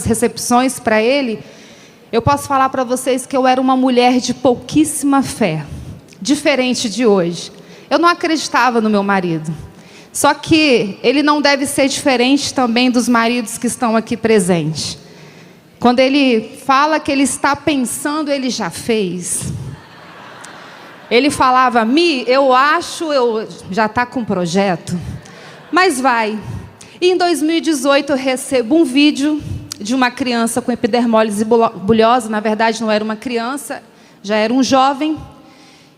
recepções para ele, eu posso falar para vocês que eu era uma mulher de pouquíssima fé, diferente de hoje. Eu não acreditava no meu marido. Só que ele não deve ser diferente também dos maridos que estão aqui presentes. Quando ele fala que ele está pensando, ele já fez. Ele falava, eu acho, eu já está com um projeto, mas vai. E em 2018 eu recebo um vídeo de uma criança com epidermólise bulhosa, na verdade não era uma criança, já era um jovem.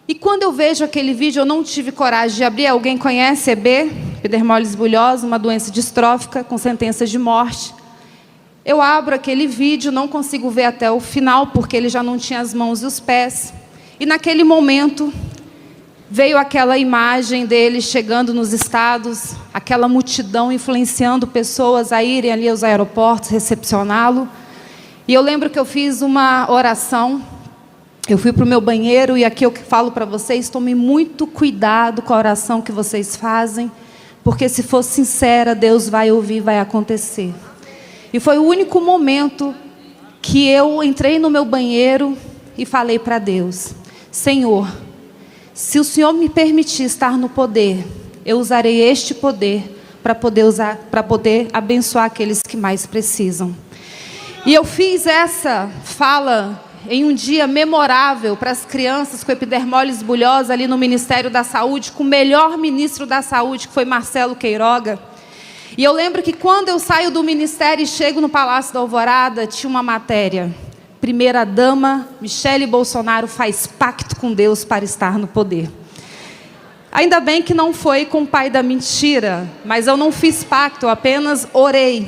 E quando eu vejo aquele vídeo, eu não tive coragem de abrir. Alguém conhece EB? Epidermólise bulhosa, uma doença distrófica com sentença de morte. Eu abro aquele vídeo, não consigo ver até o final, porque ele já não tinha as mãos e os pés. E naquele momento, veio aquela imagem dele chegando nos estados, aquela multidão influenciando pessoas a irem ali aos aeroportos, recepcioná-lo. E eu lembro que eu fiz uma oração. Eu fui para o meu banheiro e aqui eu falo para vocês, tomem muito cuidado com a oração que vocês fazem, porque se for sincera, Deus vai ouvir, vai acontecer. E foi o único momento que eu entrei no meu banheiro e falei para Deus, Senhor, se o Senhor me permitir estar no poder, eu usarei este poder para poder abençoar aqueles que mais precisam. E eu fiz essa fala em um dia memorável para as crianças com epidermólise bulhosa ali no Ministério da Saúde, com o melhor ministro da Saúde, que foi Marcelo Queiroga. E eu lembro que quando eu saio do Ministério e chego no Palácio da Alvorada, tinha uma matéria: primeira-dama Michele Bolsonaro faz pacto com Deus para estar no poder. Ainda bem que não foi com o pai da mentira, mas eu não fiz pacto, eu apenas orei.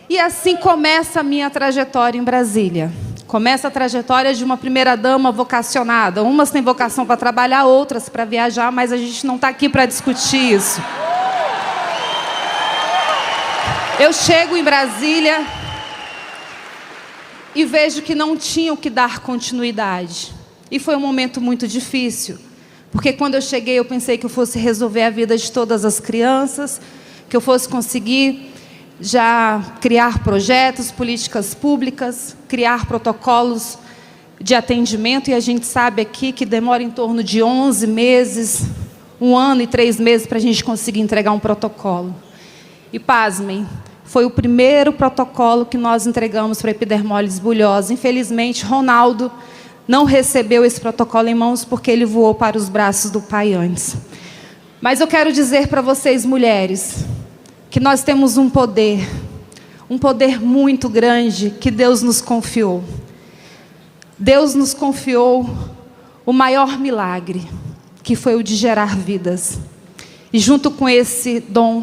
E assim começa a minha trajetória em Brasília. Começa a trajetória de uma primeira-dama vocacionada. Umas têm vocação para trabalhar, outras para viajar, mas a gente não está aqui para discutir isso. Eu chego em Brasília e vejo que não tinha o que dar continuidade. E foi um momento muito difícil, porque quando eu cheguei eu pensei que eu fosse resolver a vida de todas as crianças, que eu fosse conseguir já criar projetos, políticas públicas, criar protocolos de atendimento, e a gente sabe aqui que demora em torno de 11 meses, 1 ano e 3 meses para a gente conseguir entregar um protocolo. E pasmem, foi o primeiro protocolo que nós entregamos para a epidermólise bulhosa. Infelizmente, Ronaldo não recebeu esse protocolo em mãos porque ele voou para os braços do pai antes. Mas eu quero dizer para vocês, mulheres, que nós temos um poder muito grande que Deus nos confiou. Deus nos confiou o maior milagre, que foi o de gerar vidas. E junto com esse dom,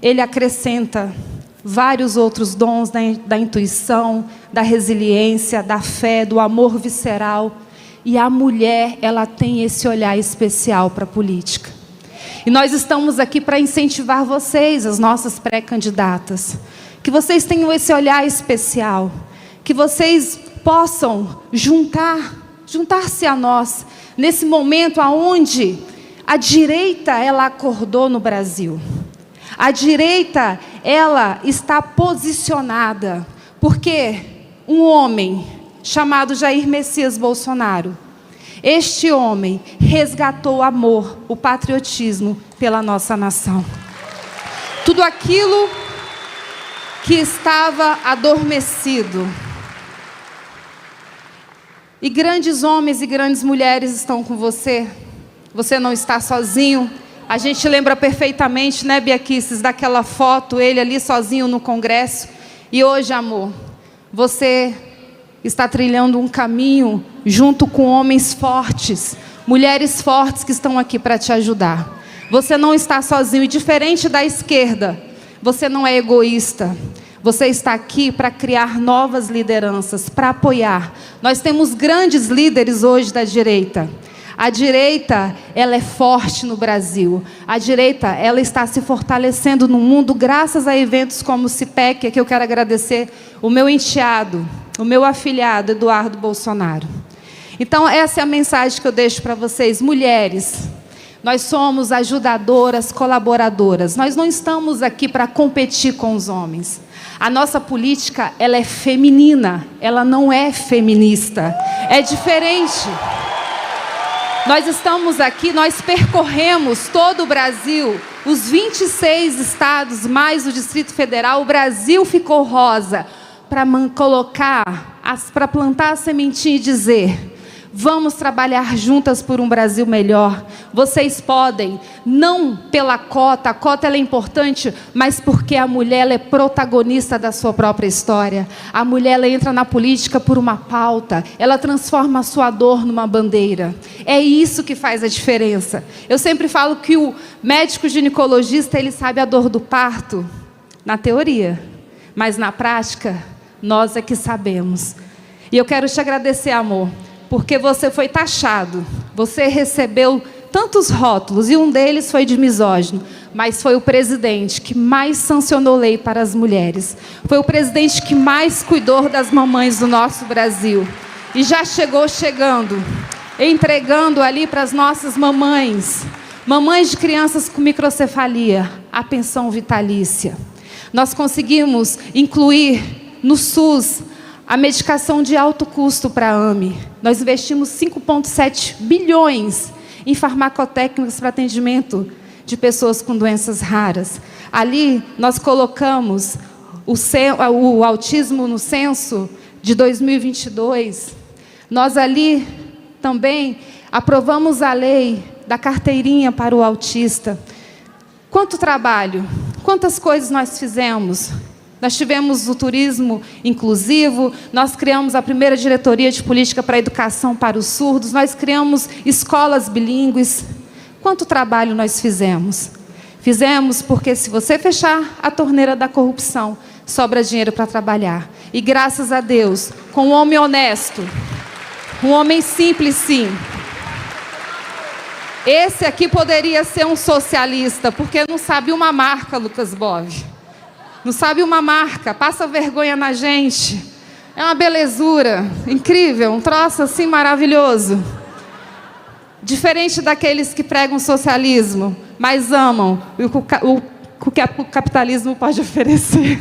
Ele acrescenta vários outros dons da intuição, da resiliência, da fé, do amor visceral. E a mulher, ela tem esse olhar especial para a política. E nós estamos aqui para incentivar vocês, as nossas pré-candidatas, que vocês tenham esse olhar especial, que vocês possam juntar-se a nós, nesse momento onde a direita, ela acordou no Brasil. A direita, ela está posicionada, porque um homem chamado Jair Messias Bolsonaro, este homem resgatou o amor, o patriotismo pela nossa nação. Tudo aquilo que estava adormecido. E grandes homens e grandes mulheres estão com você. Você não está sozinho. A gente lembra perfeitamente, né, Bia Kicis, daquela foto, ele ali sozinho no Congresso. E hoje, amor, você está trilhando um caminho junto com homens fortes, mulheres fortes que estão aqui para te ajudar. Você não está sozinho, e diferente da esquerda, você não é egoísta. Você está aqui para criar novas lideranças, para apoiar. Nós temos grandes líderes hoje da direita. A direita, ela é forte no Brasil. A direita, ela está se fortalecendo no mundo graças a eventos como o CIPEC, que eu quero agradecer o meu enteado, o meu afilhado, Eduardo Bolsonaro. Então, essa é a mensagem que eu deixo para vocês. Mulheres, nós somos ajudadoras, colaboradoras. Nós não estamos aqui para competir com os homens. A nossa política, ela é feminina, ela não é feminista. É diferente. Nós estamos aqui, nós percorremos todo o Brasil, os 26 estados, mais o Distrito Federal. O Brasil ficou rosa para para plantar a sementinha e dizer: vamos trabalhar juntas por um Brasil melhor. Vocês podem, não pela cota, a cota ela é importante, mas porque a mulher ela é protagonista da sua própria história. A mulher ela entra na política por uma pauta, ela transforma a sua dor numa bandeira. É isso que faz a diferença. Eu sempre falo que o médico ginecologista, ele sabe a dor do parto, na teoria, mas na prática, nós é que sabemos. E eu quero te agradecer, amor, porque você foi taxado, você recebeu tantos rótulos, e um deles foi de misógino, mas foi o presidente que mais sancionou lei para as mulheres, foi o presidente que mais cuidou das mamães do nosso Brasil, e já chegando, entregando ali para as nossas mamães de crianças com microcefalia, a pensão vitalícia. Nós conseguimos incluir no SUS a medicação de alto custo para a AME. Nós investimos 5,7 bilhões em farmacotécnicas para atendimento de pessoas com doenças raras. Ali, nós colocamos o autismo no censo de 2022. Nós ali também aprovamos a lei da carteirinha para o autista. Quanto trabalho, quantas coisas nós fizemos. Nós tivemos o turismo inclusivo, nós criamos a primeira diretoria de política para a educação para os surdos, nós criamos escolas bilíngues. Quanto trabalho nós fizemos? Fizemos porque se você fechar a torneira da corrupção, sobra dinheiro para trabalhar. E graças a Deus, com um homem honesto, um homem simples, sim. Esse aqui poderia ser um socialista, porque não sabe uma marca, Lucas Bove. Não sabe uma marca, passa vergonha na gente. É uma belezura, incrível, um troço assim maravilhoso. Diferente daqueles que pregam socialismo, mas amam o que o capitalismo pode oferecer.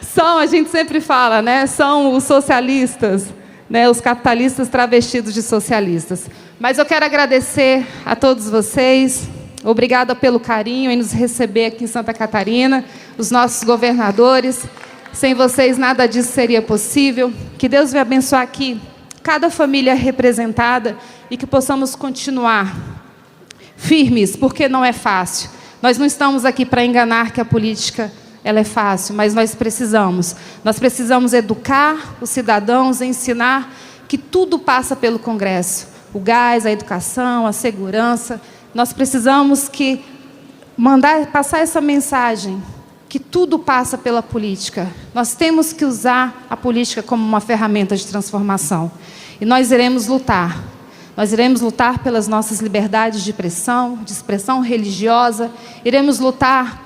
São, a gente sempre fala, né? São os socialistas, né? Os capitalistas travestidos de socialistas. Mas eu quero agradecer a todos vocês. Obrigada pelo carinho em nos receber aqui em Santa Catarina, os nossos governadores. Sem vocês nada disso seria possível. Que Deus venha abençoar aqui cada família representada e que possamos continuar firmes, porque não é fácil. Nós não estamos aqui para enganar que a política ela é fácil, mas nós precisamos educar os cidadãos, ensinar que tudo passa pelo Congresso. O gás, a educação, a segurança. Nós precisamos passar essa mensagem, que tudo passa pela política. Nós temos que usar a política como uma ferramenta de transformação. E nós iremos lutar. Nós iremos lutar pelas nossas liberdades de expressão religiosa. Iremos lutar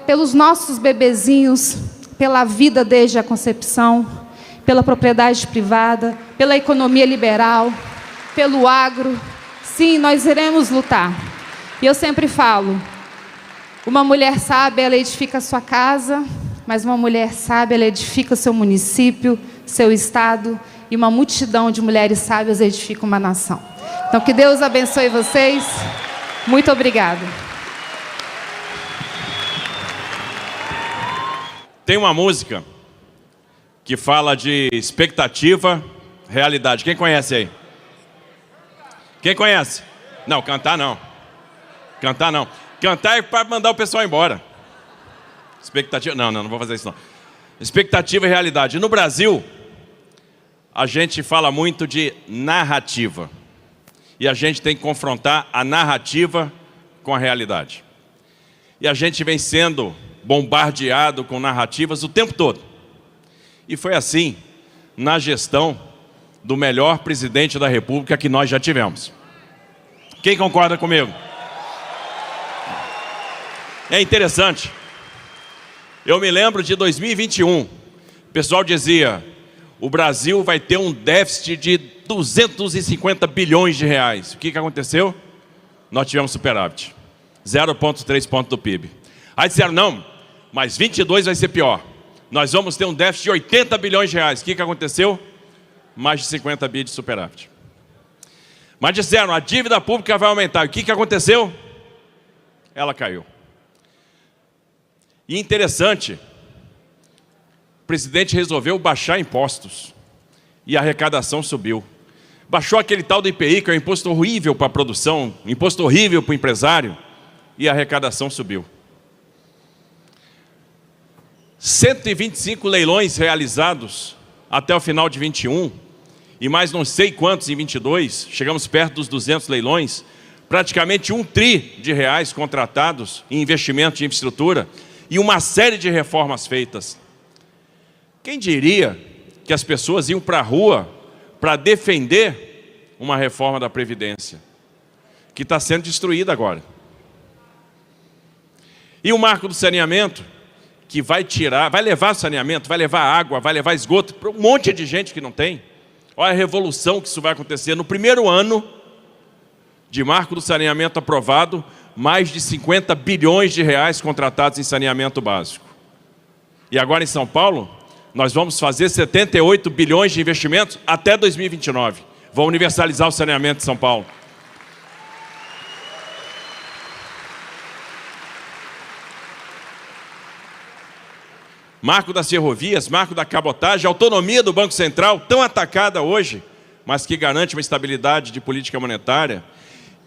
pelos nossos bebezinhos, pela vida desde a concepção, pela propriedade privada, pela economia liberal, pelo agro. Sim, nós iremos lutar. E eu sempre falo, uma mulher sábia, ela edifica a sua casa, mas uma mulher sábia, ela edifica o seu município, seu estado, e uma multidão de mulheres sábias edifica uma nação. Então, que Deus abençoe vocês. Muito obrigada. Tem uma música que fala de expectativa, realidade. Quem conhece aí? Quem conhece? Não, cantar não. Cantar não. Cantar é para mandar o pessoal embora. Expectativa... Não vou fazer isso não. Expectativa e realidade. No Brasil, a gente fala muito de narrativa. E a gente tem que confrontar a narrativa com a realidade. E a gente vem sendo bombardeado com narrativas o tempo todo. E foi assim na gestão do melhor presidente da República que nós já tivemos. Quem concorda comigo? É interessante. Eu me lembro de 2021. O pessoal dizia, o Brasil vai ter um déficit de 250 bilhões de reais. O que aconteceu? Nós tivemos superávit. 0,3 ponto do PIB. Aí disseram, não, mas 22 vai ser pior. Nós vamos ter um déficit de 80 bilhões de reais. O que aconteceu? Mais de 50 bi de superávit. Mas disseram, a dívida pública vai aumentar. O que aconteceu? Ela caiu. E interessante, o presidente resolveu baixar impostos. E a arrecadação subiu. Baixou aquele tal do IPI, que é um imposto horrível para a produção, um imposto horrível para o empresário. E a arrecadação subiu. 125 leilões realizados até o final de 21, e mais não sei quantos em 22, chegamos perto dos 200 leilões, praticamente R$1 tri contratados em investimento de infraestrutura e uma série de reformas feitas. Quem diria que as pessoas iam para a rua para defender uma reforma da Previdência, que está sendo destruída agora. E o marco do saneamento, que vai levar saneamento, vai levar água, vai levar esgoto para um monte de gente que não tem. Olha a revolução que isso vai acontecer. No primeiro ano de marco do saneamento aprovado, mais de 50 bilhões de reais contratados em saneamento básico. E agora em São Paulo, nós vamos fazer 78 bilhões de investimentos até 2029. Vão universalizar o saneamento de São Paulo. marco das ferrovias, marco da cabotagem, autonomia do Banco Central, tão atacada hoje, mas que garante uma estabilidade de política monetária,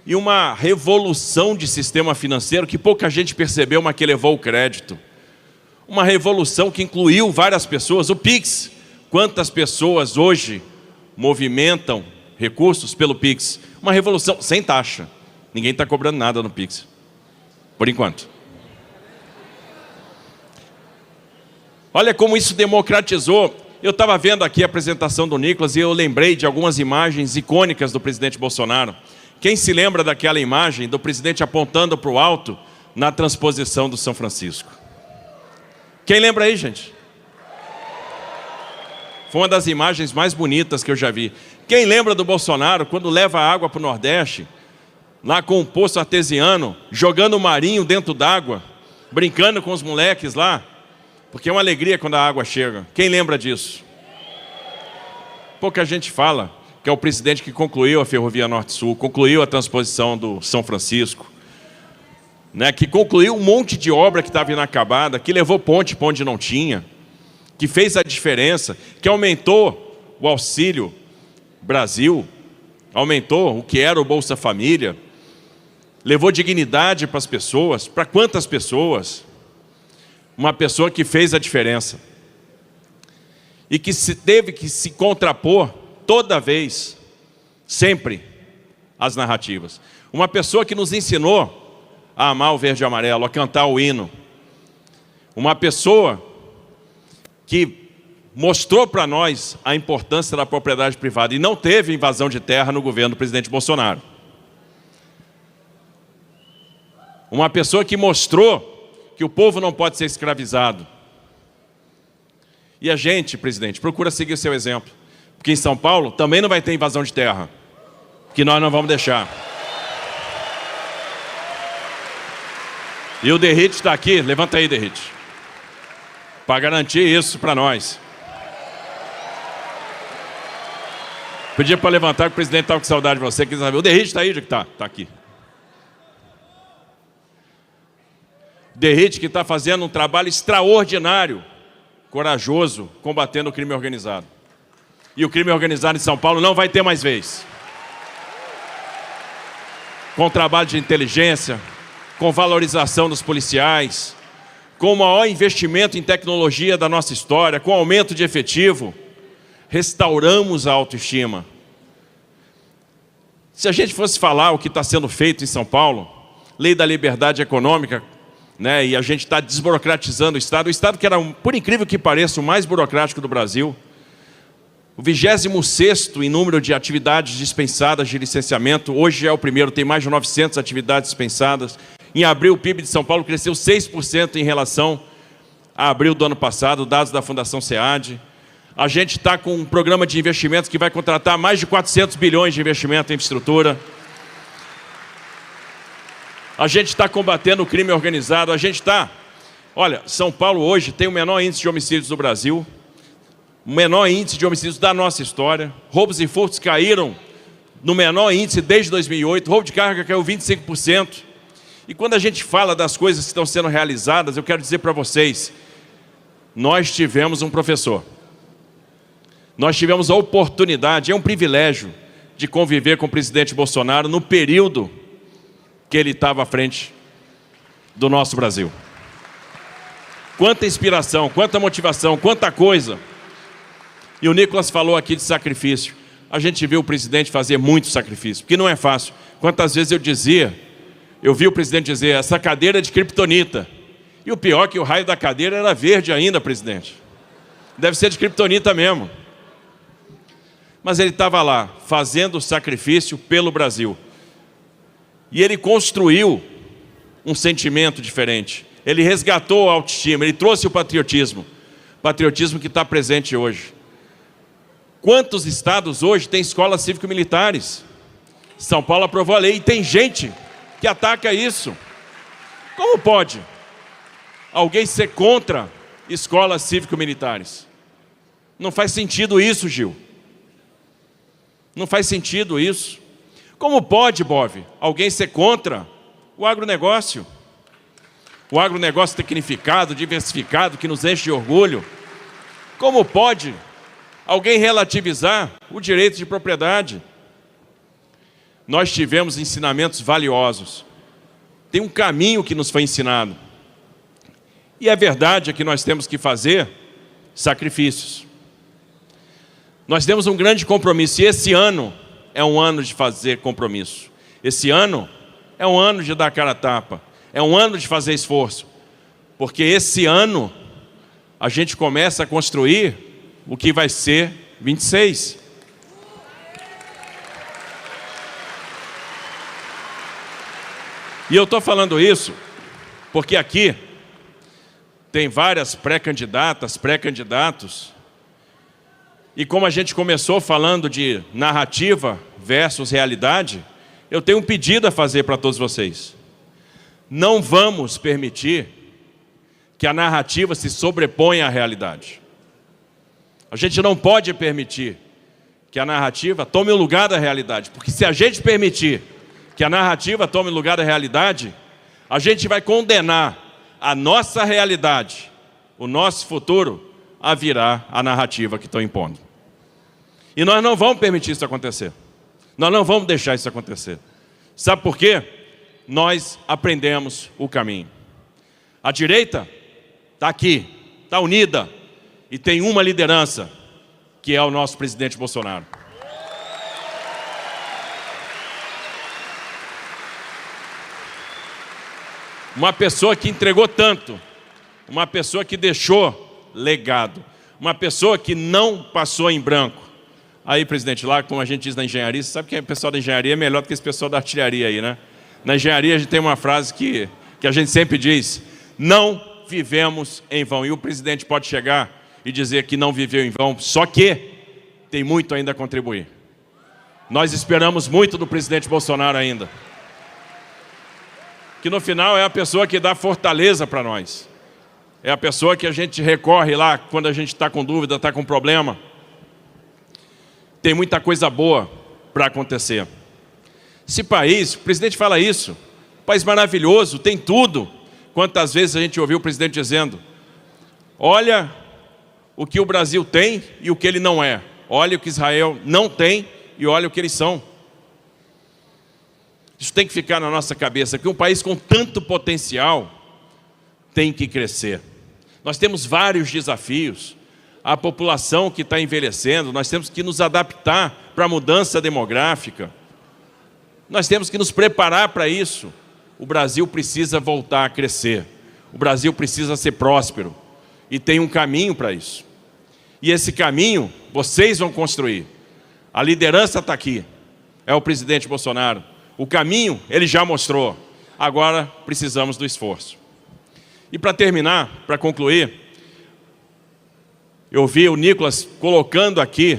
e uma revolução de sistema financeiro que pouca gente percebeu, mas que elevou o crédito. Uma revolução que incluiu várias pessoas. O Pix, quantas pessoas hoje movimentam recursos pelo Pix? Uma revolução sem taxa. Ninguém está cobrando nada no Pix, por enquanto. Olha como isso democratizou. Eu estava vendo aqui a apresentação do Nicolas e eu lembrei de algumas imagens icônicas do presidente Bolsonaro. Quem se lembra daquela imagem do presidente apontando para o alto na transposição do São Francisco? Quem lembra aí, gente? Foi uma das imagens mais bonitas que eu já vi. Quem lembra do Bolsonaro quando leva água para o Nordeste, lá com um poço artesiano, jogando o marinho dentro d'água, brincando com os moleques lá? Porque é uma alegria quando a água chega. Quem lembra disso? Pouca gente fala que é o presidente que concluiu a Ferrovia Norte-Sul, concluiu a transposição do São Francisco, né, que concluiu um monte de obra que estava inacabada, que levou ponte para onde não tinha, que fez a diferença, que aumentou o Auxílio Brasil, aumentou o que era o Bolsa Família, levou dignidade para as pessoas. Para quantas pessoas? Uma pessoa que fez a diferença e que teve que se contrapor toda vez, sempre, às narrativas. Uma pessoa que nos ensinou a amar o verde e amarelo, a cantar o hino. Uma pessoa que mostrou para nós a importância da propriedade privada e não teve invasão de terra no governo do presidente Bolsonaro. Uma pessoa que mostrou que o povo não pode ser escravizado. E a gente, presidente, procura seguir o seu exemplo. Porque em São Paulo também não vai ter invasão de terra, que nós não vamos deixar. E o Derrite está aqui, levanta aí, Derrite, para garantir isso para nós. Pedia para levantar, que o presidente estava com saudade de você, quis saber. O Derrite está aí, está aqui. Derrite que está fazendo um trabalho extraordinário, corajoso, combatendo o crime organizado. E o crime organizado em São Paulo não vai ter mais vez. Com trabalho de inteligência, com valorização dos policiais, com o maior investimento em tecnologia da nossa história, com aumento de efetivo, restauramos a autoestima. Se a gente fosse falar o que está sendo feito em São Paulo, lei da liberdade econômica, né, e a gente está desburocratizando o Estado que era, por incrível que pareça, o mais burocrático do Brasil, o 26º em número de atividades dispensadas de licenciamento, hoje é o primeiro, tem mais de 900 atividades dispensadas. Em abril, o PIB de São Paulo cresceu 6% em relação a abril do ano passado, dados da Fundação SEAD. A gente está com um programa de investimentos que vai contratar mais de 400 bilhões de investimento em infraestrutura. A gente está combatendo o crime organizado, a gente está... Olha, São Paulo hoje tem o menor índice de homicídios do Brasil, o menor índice de homicídios da nossa história. Roubos e furtos caíram no menor índice desde 2008, roubo de carga caiu 25%. E quando a gente fala das coisas que estão sendo realizadas, eu quero dizer para vocês, nós tivemos um professor. Nós tivemos a oportunidade, é um privilégio, de conviver com o presidente Bolsonaro no período que ele estava à frente do nosso Brasil. Quanta inspiração, quanta motivação, quanta coisa. E o Nicolas falou aqui de sacrifício. A gente viu o presidente fazer muito sacrifício, porque não é fácil. Quantas vezes eu vi o presidente dizer, essa cadeira é de criptonita. E o pior é que o raio da cadeira era verde ainda, presidente. Deve ser de criptonita mesmo. Mas ele estava lá, fazendo sacrifício pelo Brasil. E ele construiu um sentimento diferente. Ele resgatou a autoestima, ele trouxe o patriotismo. Patriotismo que está presente hoje. Quantos estados hoje têm escolas cívico-militares? São Paulo aprovou a lei e tem gente que ataca isso. Como pode alguém ser contra escolas cívico-militares? Não faz sentido isso, Gil. Não faz sentido isso. Como pode, Bove, alguém ser contra o agronegócio? o agronegócio tecnificado, diversificado, que nos enche de orgulho. Como pode alguém relativizar o direito de propriedade? Nós tivemos ensinamentos valiosos. Tem um caminho que nos foi ensinado. E a verdade é que nós temos que fazer sacrifícios. Nós temos um grande compromisso, e esse ano é um ano de fazer compromisso. Esse ano é um ano de dar cara a tapa. É um ano de fazer esforço. Porque esse ano a gente começa a construir o que vai ser 26. E eu estou falando isso porque aqui tem várias pré-candidatas, pré-candidatos. E como a gente começou falando de narrativa versus realidade, eu tenho um pedido a fazer para todos vocês. Não vamos permitir que a narrativa se sobreponha à realidade. A gente não pode permitir que a narrativa tome o lugar da realidade, porque se a gente permitir que a narrativa tome o lugar da realidade, a gente vai condenar a nossa realidade, o nosso futuro, a virar a narrativa que estão impondo. E nós não vamos permitir isso acontecer. Nós não vamos deixar isso acontecer. Sabe por quê? Nós aprendemos o caminho. A direita está aqui, está unida, e tem uma liderança, que é o nosso presidente Bolsonaro. Uma pessoa que entregou tanto, uma pessoa que deixou legado, uma pessoa que não passou em branco. Aí, presidente, lá, como a gente diz na engenharia, você sabe que o pessoal da engenharia é melhor do que esse pessoal da artilharia aí, né? Na engenharia a gente tem uma frase que a gente sempre diz: não vivemos em vão. E o presidente pode chegar e dizer que não viveu em vão, só que tem muito ainda a contribuir. Nós esperamos muito do presidente Bolsonaro ainda. Que no final é a pessoa que dá fortaleza para nós. É a pessoa que a gente recorre lá quando a gente está com dúvida, está com problema. Tem muita coisa boa para acontecer. Esse país, o presidente fala isso, país maravilhoso, tem tudo. Quantas vezes a gente ouviu o presidente dizendo: olha o que o Brasil tem e o que ele não é. Olha o que Israel não tem e olha o que eles são. Isso tem que ficar na nossa cabeça, que um país com tanto potencial tem que crescer. Nós temos vários desafios. A população que está envelhecendo, nós temos que nos adaptar para a mudança demográfica. Nós temos que nos preparar para isso. O Brasil precisa voltar a crescer. O Brasil precisa ser próspero. E tem um caminho para isso. E esse caminho vocês vão construir. A liderança está aqui. É o presidente Bolsonaro. O caminho ele já mostrou. Agora precisamos do esforço. E para terminar, para concluir, eu vi o Nicolas colocando aqui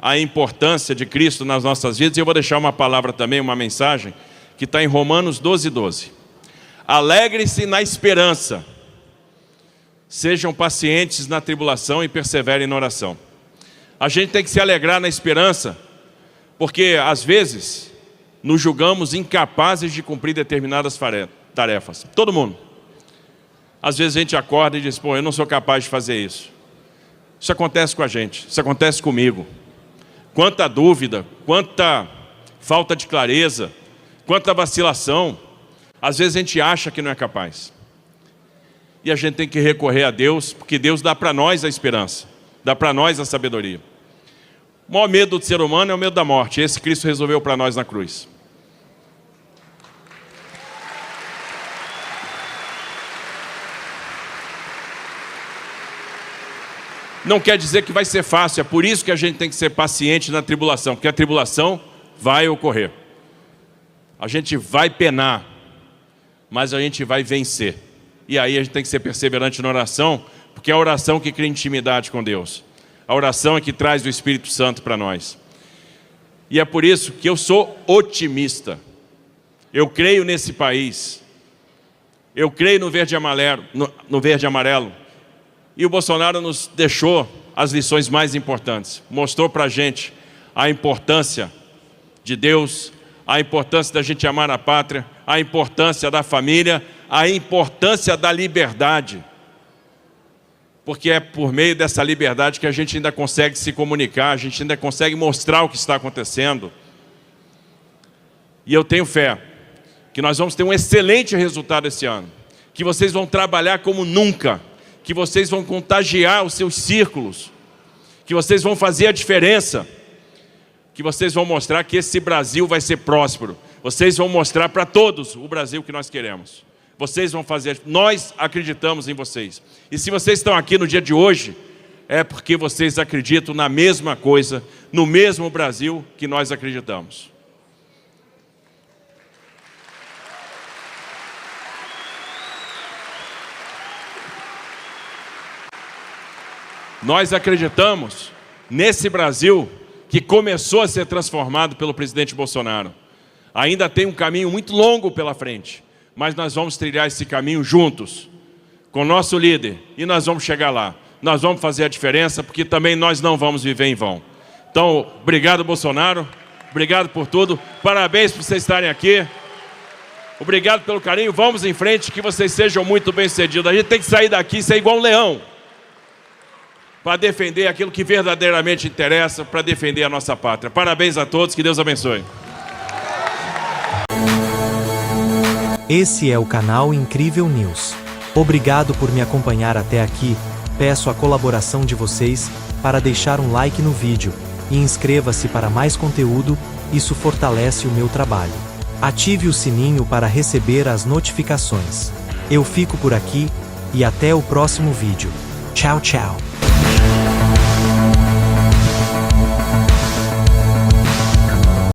a importância de Cristo nas nossas vidas, e eu vou deixar uma palavra também, uma mensagem, que está em Romanos 12:12. Alegre-se na esperança, sejam pacientes na tribulação e perseverem na oração. A gente tem que se alegrar na esperança, porque às vezes nos julgamos incapazes de cumprir determinadas tarefas. Todo mundo. Às vezes a gente acorda e diz: pô, eu não sou capaz de fazer isso. Isso acontece com a gente, isso acontece comigo. Quanta dúvida, quanta falta de clareza, quanta vacilação. Às vezes a gente acha que não é capaz. E a gente tem que recorrer a Deus, porque Deus dá para nós a esperança, dá para nós a sabedoria. O maior medo do ser humano é o medo da morte. Esse Cristo resolveu para nós na cruz. Não quer dizer que vai ser fácil, é por isso que a gente tem que ser paciente na tribulação, porque a tribulação vai ocorrer. A gente vai penar, mas a gente vai vencer. E aí a gente tem que ser perseverante na oração, porque é a oração que cria intimidade com Deus. A oração é que traz o Espírito Santo para nós. E é por isso que eu sou otimista. Eu creio nesse país. Eu creio no verde e amarelo. E o Bolsonaro nos deixou as lições mais importantes. Mostrou para a gente a importância de Deus, a importância da gente amar a pátria, a importância da família, a importância da liberdade. Porque é por meio dessa liberdade que a gente ainda consegue se comunicar, a gente ainda consegue mostrar o que está acontecendo. E eu tenho fé que nós vamos ter um excelente resultado esse ano, que vocês vão trabalhar como nunca, que vocês vão contagiar os seus círculos, que vocês vão fazer a diferença, que vocês vão mostrar que esse Brasil vai ser próspero. Vocês vão mostrar para todos o Brasil que nós queremos. Vocês vão fazer, nós acreditamos em vocês. E se vocês estão aqui no dia de hoje, é porque vocês acreditam na mesma coisa, no mesmo Brasil que nós acreditamos. Nós acreditamos nesse Brasil que começou a ser transformado pelo presidente Bolsonaro. Ainda tem um caminho muito longo pela frente, mas nós vamos trilhar esse caminho juntos, com o nosso líder, e nós vamos chegar lá. Nós vamos fazer a diferença, porque também nós não vamos viver em vão. Então, obrigado, Bolsonaro, obrigado por tudo, parabéns por vocês estarem aqui, obrigado pelo carinho, vamos em frente, que vocês sejam muito bem-sucedidos. A gente tem que sair daqui e ser igual um leão, para defender aquilo que verdadeiramente interessa, para defender a nossa pátria. Parabéns a todos, que Deus abençoe. Esse é o canal Incrível News. Obrigado por me acompanhar até aqui. Peço a colaboração de vocês para deixar um like no vídeo e inscreva-se para mais conteúdo, isso fortalece o meu trabalho. Ative o sininho para receber as notificações. Eu fico por aqui e até o próximo vídeo. Tchau, tchau.